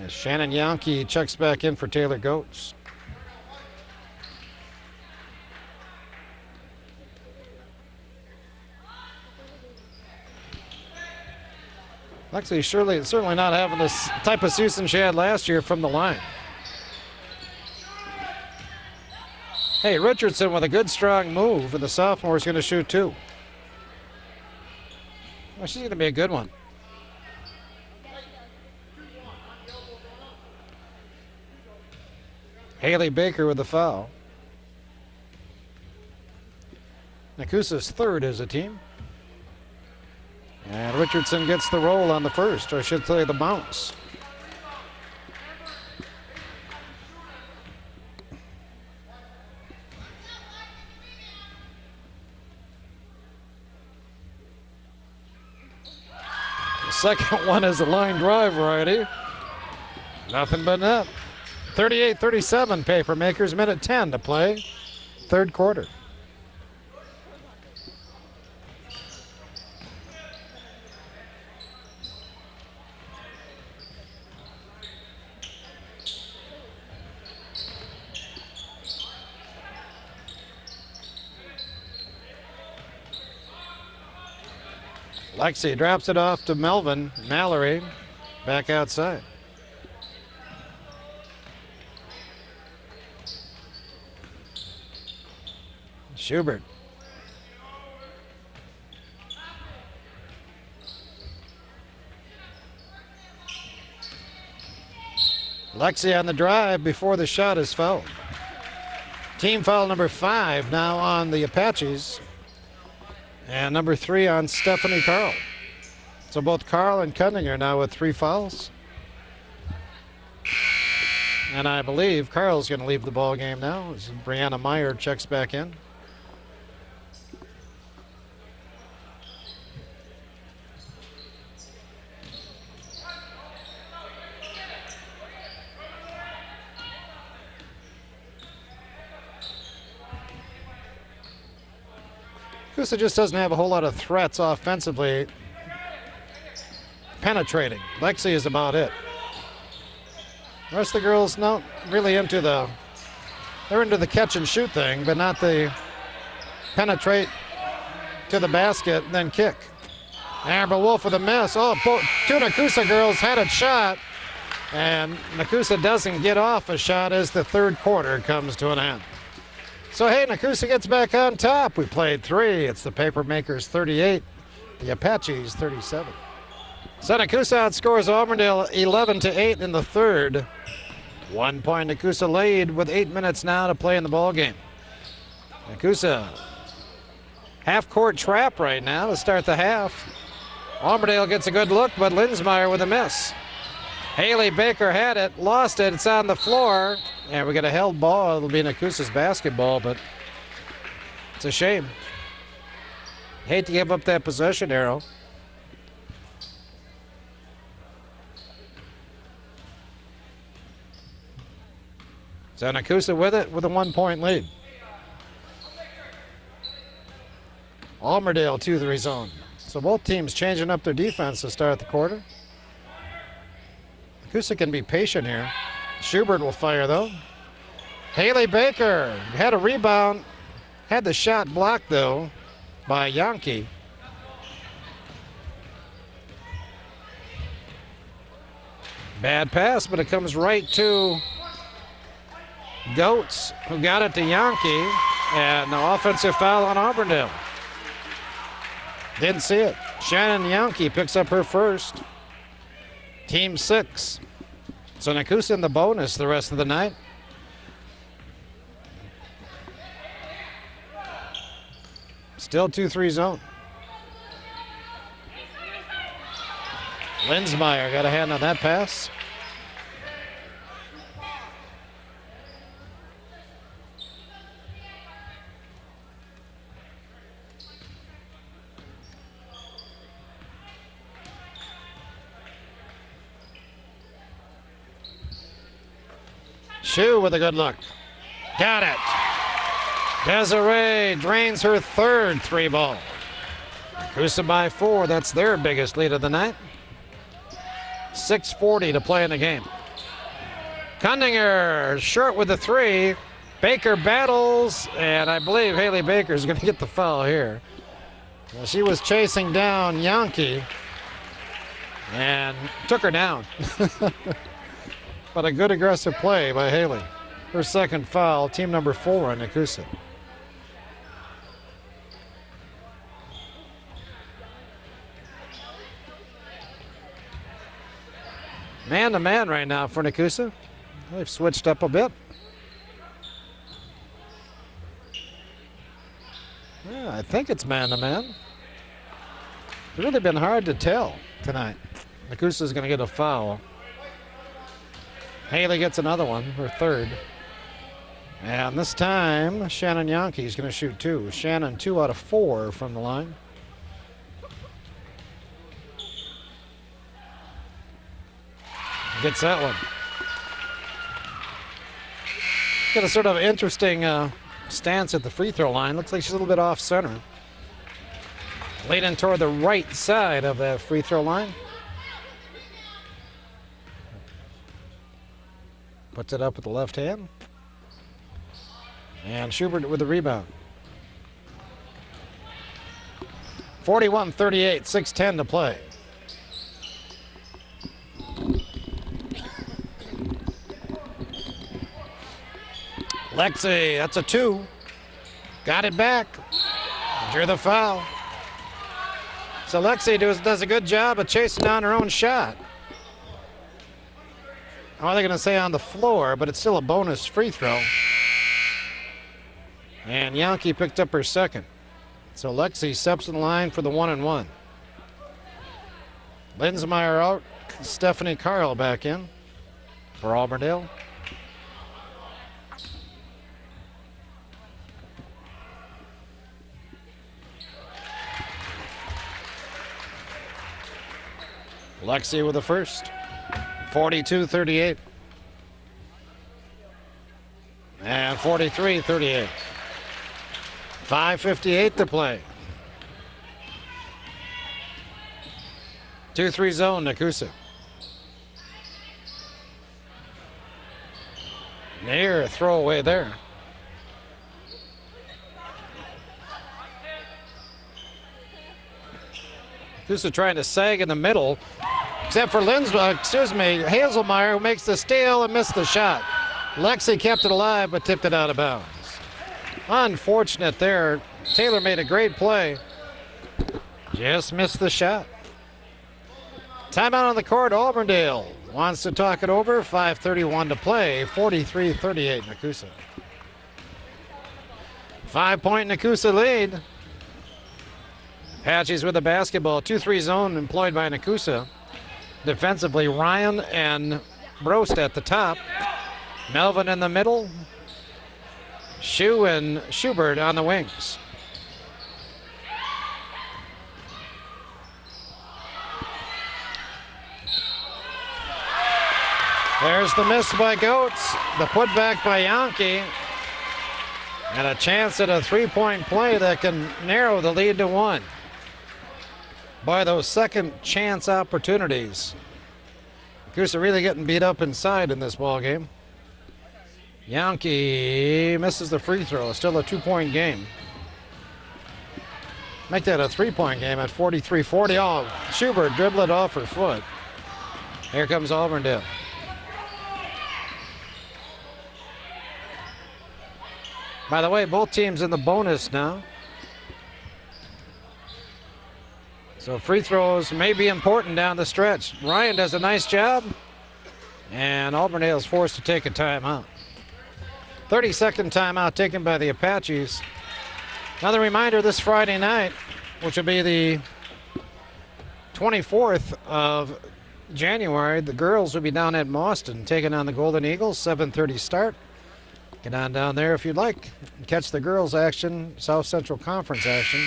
Speaker 1: As Shannon Yankee checks back in for Taylor Goetz. Lexi certainly not having this type of season she had last year from the line. Hey, Richardson with a good strong move, and the sophomore is going to shoot 2. Well, she's going to be a good one. Haley Baker with the foul. Nekoosa's 3rd as a team. And Richardson gets the roll on the first, or I should say the bounce. The second one is a line drive variety. Nothing but net. 38-37 Papermakers, minute 10 to play, third quarter. Lexi drops it off to Melvin. Mallory back outside. Schubert. Lexi on the drive before the shot is fouled. Team foul number 5 now on the Apaches. And number 3 on Stephanie Carl. So both Carl and Cunning are now with 3 fouls. And I believe Carl's going to leave the ball game now as Brianna Meyer checks back in. Nekoosa just doesn't have a whole lot of threats offensively. Penetrating. Lexi is about it. The rest of the girls not really into the, they're into the catch and shoot thing, but not the penetrate to the basket and then kick. Amber Wolf with a miss. Oh, 2 Nekoosa girls had a shot, and Nekoosa doesn't get off a shot as the third quarter comes to an end. So, hey, Nekoosa gets back on top. We played 3. It's the Papermakers 38, the Apaches 37. So Nekoosa outscores Auburndale 11-8 in the third. 1 point Nekoosa lead with 8 minutes now to play in the ball game. Nekoosa half-court trap right now to start the half. Auburndale gets a good look, but Linsmeyer with a miss. Haley Baker had it, lost it, it's on the floor. And we got a held ball. It'll be Nekoosa's basketball, but it's a shame. Hate to give up that possession arrow. So Nekoosa with it with a 1 point lead. Auburndale 2-3 zone. So both teams changing up their defense to start the quarter. Nekoosa can be patient here. Schubert will fire though. Haley Baker had a rebound, had the shot blocked though by Yankee. Bad pass, but it comes right to Goetz, who got it to Yankee, and the offensive foul on Auburndale. Didn't see it. Shannon Yankee picks up her first. Team 6. So Nekoosa in the bonus the rest of the night. Still 2-3 zone. Linsmeyer got a hand on that pass. Shu with a good look. Got it. Desiree drains her third 3-ball. Nekoosa by 4. That's their biggest lead of the night. 6:40 to play in the game. Kundinger short with the 3. Baker battles, and I believe Haley Baker is going to get the foul here. Well, she was chasing down Yankee and took her down. But a good aggressive play by Haley. Her second foul, team number 4 on Nekoosa. Man-to-man right now for Nekoosa. They've switched up a bit. Yeah, I think it's man-to-man. It's really been hard to tell tonight. Nekoosa's going to get a foul. Haley gets another one, her third. And this time, Shannon Yankee's going to shoot 2. Shannon 2 out of 4 from the line. Gets that one. Got a sort of interesting stance at the free throw line. Looks like she's a little bit off center. Leaning toward the right side of that free throw line. Puts it up with the left hand. And Schubert with the rebound. 41-38, 6:10 to play. Lexi, that's a 2. Got it back. Drew the foul. So Lexi does a good job of chasing down her own shot. How are they going to say on the floor, but it's still a bonus free throw. And Yankee picked up her second. So Lexi steps in line for the 1-and-1. Linsmeyer out, Stephanie Carl back in for Auburndale. Lexi with the first, 42-38. And 43-38. 5:58 to play. 2-3 zone, Nekoosa. Near throwaway there. Nekoosa trying to sag in the middle, except for Hazelmeyer, who makes the steal and missed the shot. Lexi kept it alive, but tipped it out of bounds. Unfortunate there. Taylor made a great play. Just missed the shot. Timeout on the court. Auburndale wants to talk it over. 5:31 to play. 43-38 Nekoosa. 5-point Nekoosa lead. Apaches with the basketball. 2-3 zone employed by Nekoosa. Defensively, Ryan and Brost at the top. Melvin in the middle. Shu and Schubert on the wings. There's the miss by Goetz, the putback by Yankee, and a chance at a three-point play that can narrow the lead to one. By those second chance opportunities. Nekoosa really getting beat up inside in this ball game. Yankee misses the free throw. Still a 2-point game. Make that a 3-point game at 43-40. Oh, Schubert dribbled it off her foot. Here comes Auburndale. By the way, both teams in the bonus now. So free throws may be important down the stretch. Ryan does a nice job, and Auburndale is forced to take a timeout. 30-second timeout taken by the Apaches. Another reminder, this Friday night, which will be the 24th of January, the girls will be down at Mauston taking on the Golden Eagles, 7:30 start. Get on down there if you'd like. Catch the girls' action, South Central Conference action.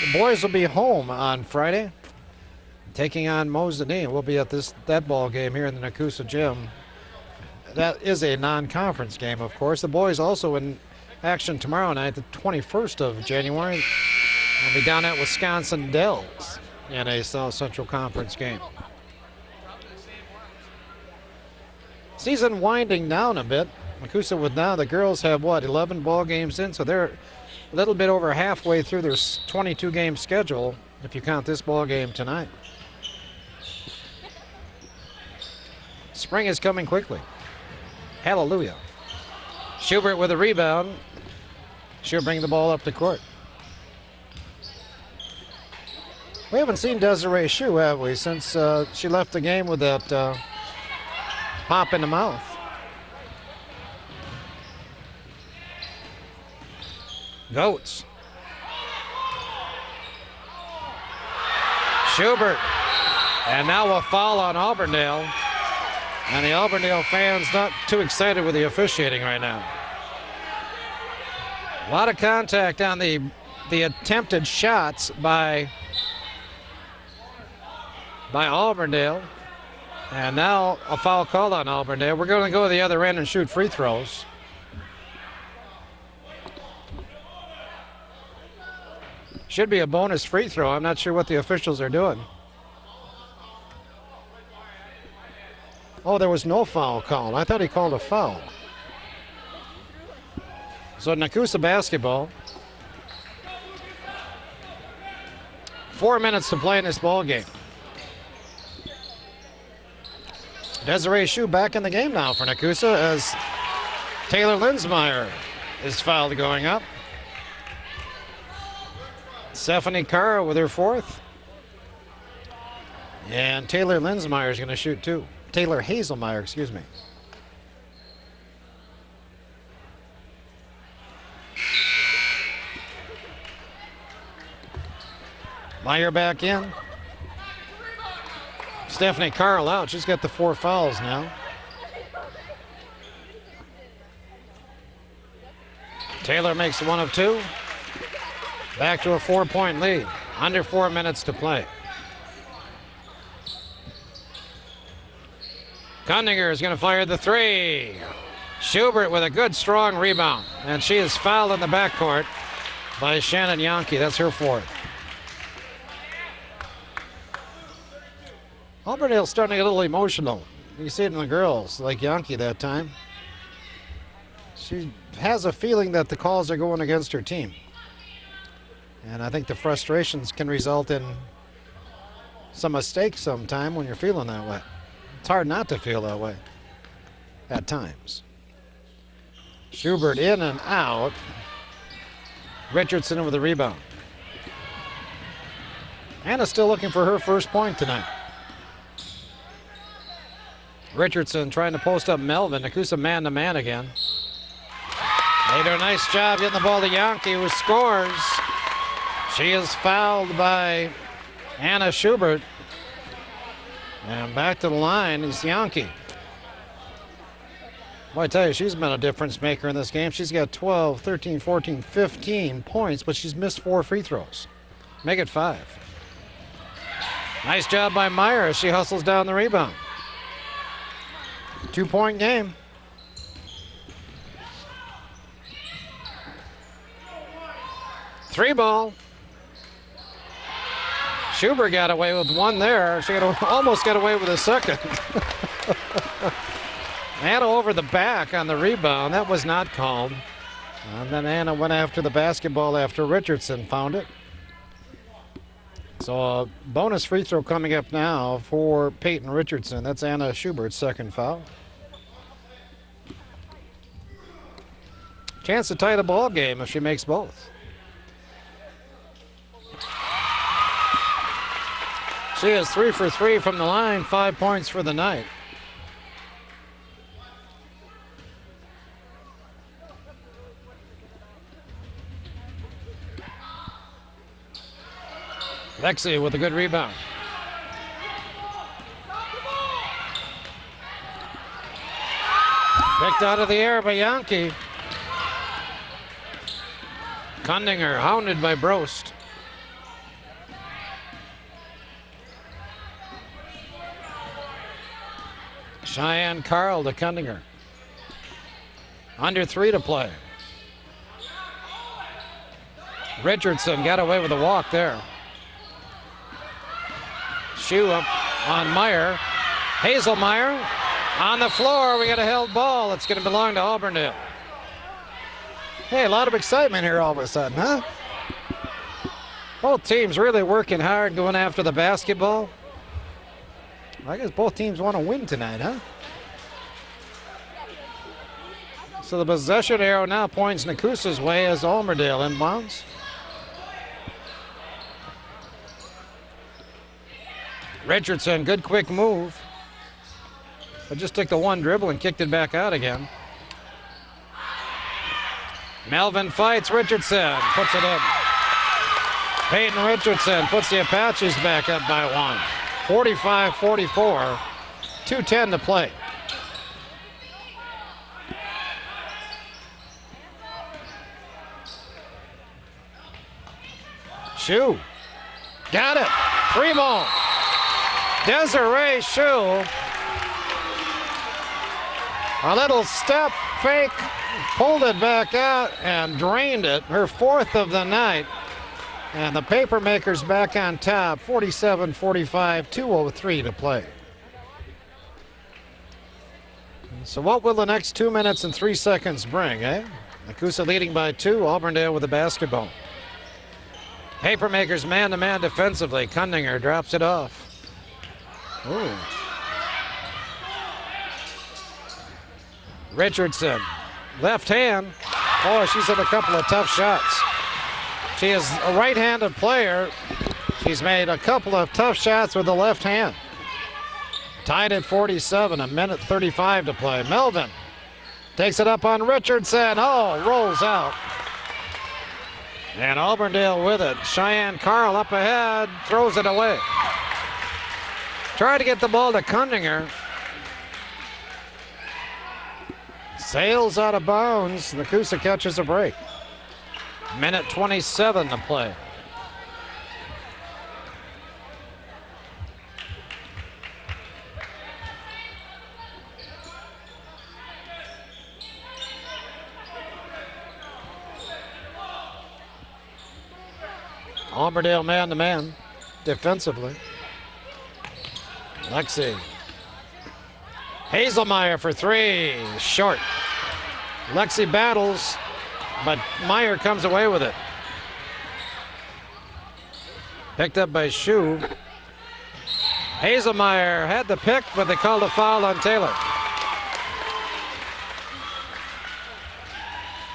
Speaker 1: The boys will be home on Friday, taking on Mosinee. We'll be at that ball game here in the Nekoosa gym. That is a non-conference game, of course. The boys also in action tomorrow night, the 21st of January. They'll be down at Wisconsin Dells in a South Central Conference game. Season winding down a bit. Nekoosa with now the girls have 11 ball games in, so they're a little bit over halfway through their 22-game schedule if you count this ball game tonight. Spring is coming quickly. Hallelujah. Schubert with a rebound. She'll bring the ball up the court. We haven't seen Desiree Shu, have we, since she left the game with that pop in the mouth. Goetz. Schubert. And now a foul on Auburndale. And the Auburndale fans not too excited with the officiating right now. A lot of contact on the attempted shots by Auburndale. And now a foul called on Auburndale. We're going to go to the other end and shoot free throws. Should be a bonus free throw. I'm not sure what the officials are doing. Oh, there was no foul called. I thought he called a foul. So Nekoosa basketball. 4 minutes to play in this ball game. Desiree Shu back in the game now for Nekoosa as Taylor Linsmeyer is fouled going up. Stephanie Carr with her fourth. And Taylor Linsmeyer is going to shoot two. Taylor Hazelmeyer, excuse me. Meyer back in. Stephanie Carl out. She's got the 4 fouls now. Taylor makes 1 of 2. Back to a 4-point lead. Under 4 minutes to play. Kundinger is going to fire the 3. Schubert with a good, strong rebound. And she is fouled in the backcourt by Shannon Yankee. That's her 4th. Auburndale's starting to get a little emotional. You see it in the girls, like Yankee that time. She has a feeling that the calls are going against her team. And I think the frustrations can result in some mistakes sometime when you're feeling that way. It's hard not to feel that way at times. Schubert in and out. Richardson with the rebound. Anna's still looking for her first point tonight. Richardson trying to post up Melvin. Nekoosa man-to-man again. They do a nice job getting the ball to Yankee, who scores. She is fouled by Anna Schubert. And back to the line is Yankee. Well, I tell you, she's been a difference maker in this game. She's got 12, 13, 14, 15 points, but she's missed 4 free throws. Make it 5. Nice job by Meyer as she hustles down the rebound. 2-point game. Three ball. Schubert got away with 1 there. She almost got away with a second. Anna over the back on the rebound. That was not called. And then Anna went after the basketball after Richardson found it. So a bonus free throw coming up now for Peyton Richardson. That's Anna Schubert's second foul. Chance to tie the ball game if she makes both. She is 3 for 3 from the line, 5 points for the night. Lexi with a good rebound. Picked out of the air by Yankee. Kundinger hounded by Brost. Cheyenne Carl to Kundinger. Under 3 to play. Richardson got away with a walk there. Shoe up on Meyer. Hazelmeyer on the floor. We got a held ball. It's going to belong to Auburndale. Hey, a lot of excitement here all of a sudden, huh? Both teams really working hard, going after the basketball. I guess both teams want to win tonight, huh? So the possession arrow now points Nekoosa's way as Auburndale inbounds. Richardson, good quick move. But just took the 1 dribble and kicked it back out again. Melvin fights Richardson, puts it in. Peyton Richardson puts the Apaches back up by 1. 45-44, 2:10 to play. Shue, got it, 3 ball. Desiree Shue, a little step fake, pulled it back out and drained it, her 4th of the night. And the Papermakers back on top, 47-45, 2:03 to play. So what will the next 2 minutes and 3 seconds bring, eh? Nekoosa leading by 2, Auburndale with the basketball. Papermakers man-to-man defensively. Kundinger drops it off. Ooh. Richardson, left hand. Oh, she's hit a couple of tough shots. She is a right-handed player. She's made a couple of tough shots with the left hand. Tied at 47, a minute 35 to play. Melvin takes it up on Richardson. Oh, rolls out. And Auburndale with it. Cheyenne Carl up ahead, throws it away. Tried to get the ball to Kundinger. Sails out of bounds. Nekoosa catches a break. Minute 27 to play. Auburndale man-to-man defensively. Lexi. Hazelmeyer for three. Short. Lexi battles, but Meyer comes away with it. Picked up by Shu. Hazelmeyer had the pick, but they called a foul on Taylor.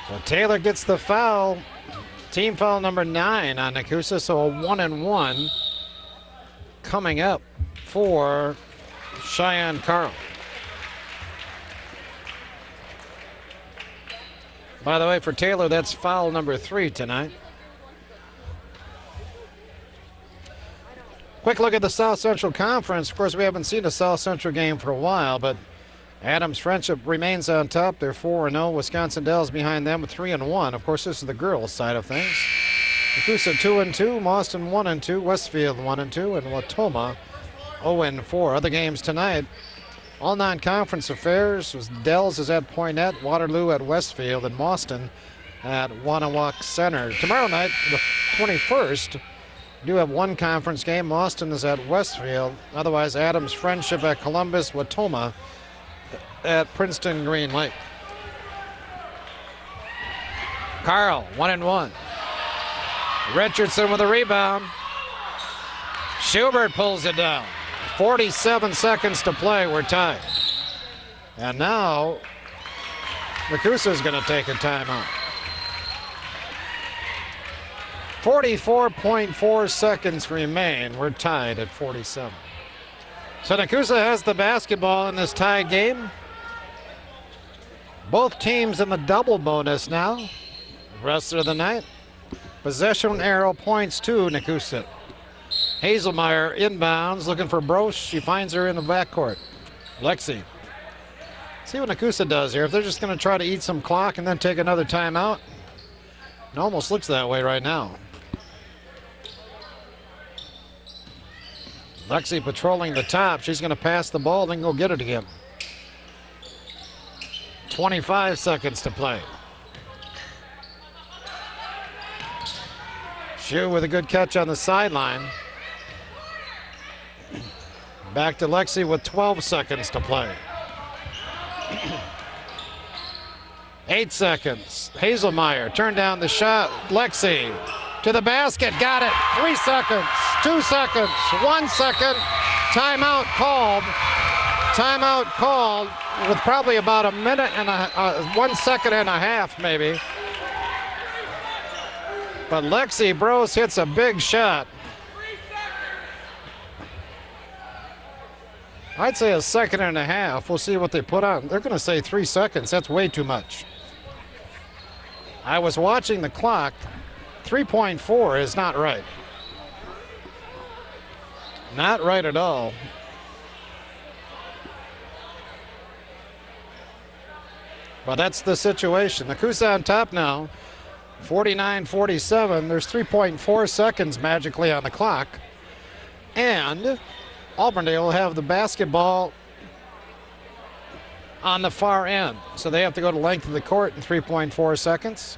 Speaker 1: So Taylor gets the foul. Team foul number 9 on Nekoosa, so a 1-and-1 coming up for Cheyenne Carl. By the way, for Taylor, that's foul number 3 tonight. Quick look at the South Central Conference. Of course, we haven't seen a South Central game for a while, but Adams Friendship remains on top. They're 4-0. Wisconsin Dells behind them with 3-1. Of course, this is the girls' side of things. Nekoosa 2-2, Mauston 1-2, Westfield 1-2, and Watoma 0-4. Other games tonight, all non-conference affairs. Dells is at Poynette, Waterloo at Westfield, and Mauston at Wanawak Center. Tomorrow night, the 21st, we do have one conference game. Mauston is at Westfield. Otherwise, Adams Friendship at Columbus, Watoma at Princeton Green Lake. Carl, 1-1. Richardson with a rebound. Schubert pulls it down. 47 seconds to play, we're tied. And now, Nekoosa is going to take a timeout. 44.4 seconds remain. We're tied at 47. So Nekoosa has the basketball in this tie game. Both teams in the double bonus now. Rest of the night. Possession arrow points to Nekoosa. Hazelmeyer inbounds, looking for Broche. She finds her in the backcourt. Lexi. See what Nekoosa does here. If they're just going to try to eat some clock and then take another timeout. It almost looks that way right now. Lexi patrolling the top. She's going to pass the ball, then go get it again. 25 seconds to play. Shu with a good catch on the sideline. Back to Lexi with 12 seconds to play. 8 seconds. Hazelmeyer turned down the shot. Lexi to the basket. Got it. 3 seconds. 2 seconds. 1 second. Timeout called. Timeout called with probably about a minute and 1 second and a half maybe. But Lexi Brose hits a big shot. I'd say a second and a half. We'll see what they put on. They're going to say 3 seconds. That's way too much. I was watching the clock. 3.4 is not right. Not right at all. But that's the situation. Nekoosa on top now. 49-47. There's 3.4 seconds magically on the clock. And Auburndale will have the basketball on the far end. So they have to go to length of the court in 3.4 seconds.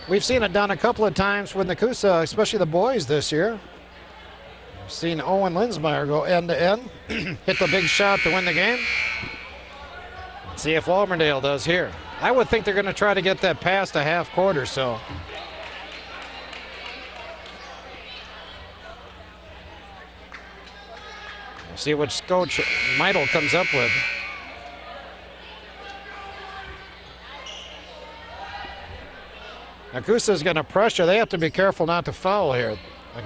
Speaker 1: We've seen it done a couple of times with Nekoosa, especially the boys this year. We've seen Owen Linsmeyer go end to end, hit the big shot to win the game. Let's see if Auburndale does here. I would think they're going to try to get that past a half court or so. We'll see what Coach Meidel comes up with. Nekoosa is going to pressure. They have to be careful not to foul here.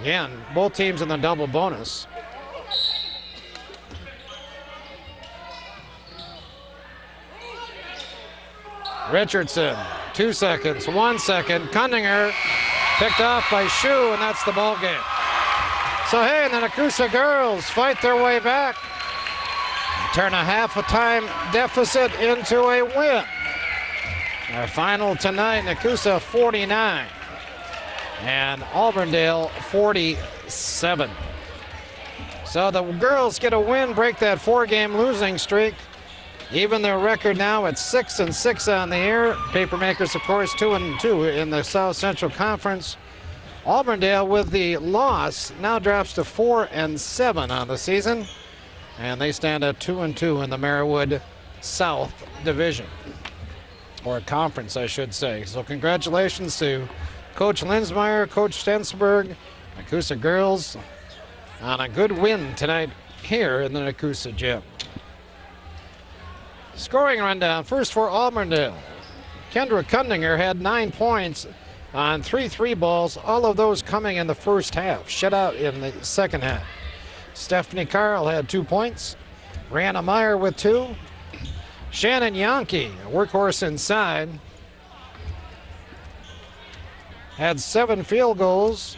Speaker 1: Again, both teams in the double bonus. Richardson, 2 seconds, 1 second. Cundinger picked off by Shu, and that's the ball game. So hey, the Nekoosa girls fight their way back. Turn a half a time deficit into a win. Our final tonight, Nekoosa 49 and Auburndale 47. So the girls get a win, break that 4-game losing streak. Even their record now at 6-6 on the year. Papermakers, of course, 2-2 in the South Central Conference. Auburndale, with the loss, now drops to 4-7 on the season, and they stand at 2-2 in the Merriwood South Division, or conference, I should say. So congratulations to Coach Linsmeyer, Coach Stensberg, Nekoosa girls, on a good win tonight here in the Nekoosa gym. Scoring rundown, first for Auburndale. Kendra Cundinger had 9 points on 3 3-balls, all of those coming in the first half, shut out in the second half. Stephanie Carl had 2 points. Brianna Meyer with 2. Shannon Yankee, a workhorse inside, had 7 field goals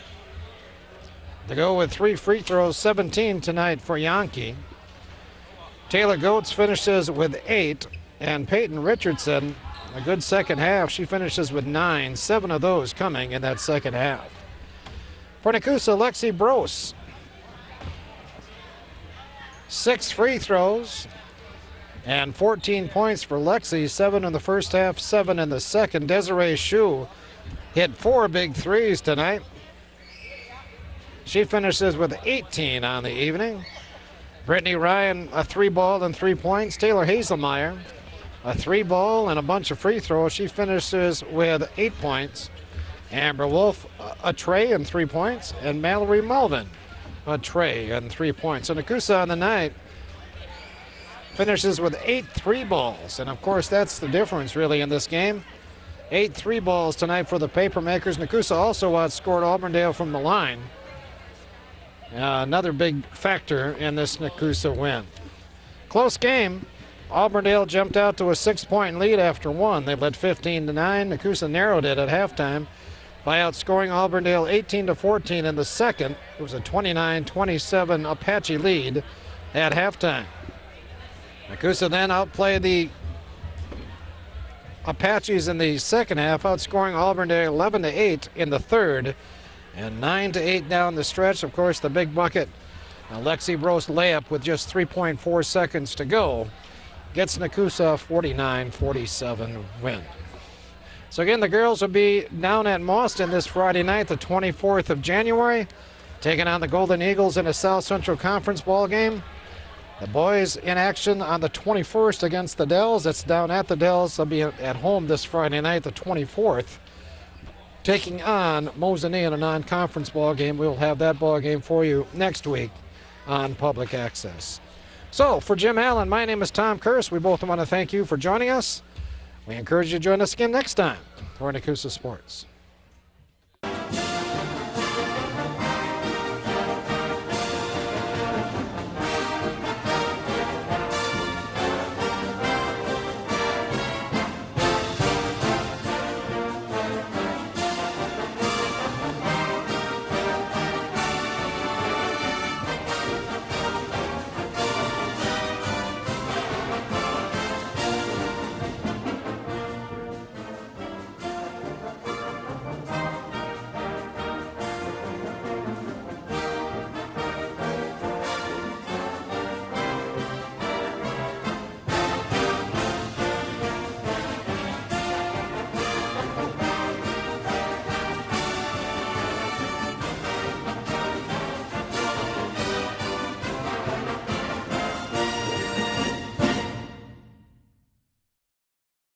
Speaker 1: to go with 3 free throws, 17 tonight for Yankee. Taylor Goetz finishes with 8, and Peyton Richardson, a good second half, she finishes with 9, 7 of those coming in that second half. For Nekoosa, Lexi Brose, 6 free throws and 14 points for Lexi, 7 in the first half, 7 in the second. Desiree Shu hit 4 big threes tonight. She finishes with 18 on the evening. Brittany Ryan, a 3-ball and 3 points. Taylor Hazelmeyer, a 3-ball and a bunch of free throws. She finishes with 8 points. Amber Wolf, a tray and 3 points. And Mallory Mulvin, a tray and 3 points. And Nekoosa on the night finishes with 8 3-balls. And of course, that's the difference really in this game. 8 3-balls tonight for the Papermakers. Nekoosa also outscored Auburndale from the line. Another big factor in this Nekoosa win. Close game. Auburndale jumped out to a 6-point lead after 1. They led 15-9. Nekoosa narrowed it at halftime by outscoring Auburndale 18-14 in the second. It was a 29-27 Apache lead at halftime. Nekoosa then outplayed the Apaches in the second half, outscoring Auburndale 11-8 in the third. And 9-8 down the stretch. Of course, the big bucket, Lexi Brose layup with just 3.4 seconds to go, gets Nekoosa 49-47 win. So again, the girls will be down at Mauston this Friday night, the 24th of January, taking on the Golden Eagles in a South Central Conference ball game. The boys in action on the 21st against the Dells. That's down at the Dells. They'll be at home this Friday night, the 24th. Taking on Mosinee in a non-conference ball game. We'll have that ball game for you next week on Public Access. So for Jim Allen, my name is Tom Kirst. We both want to thank you for joining us. We encourage you to join us again next time for Nekoosa Sports.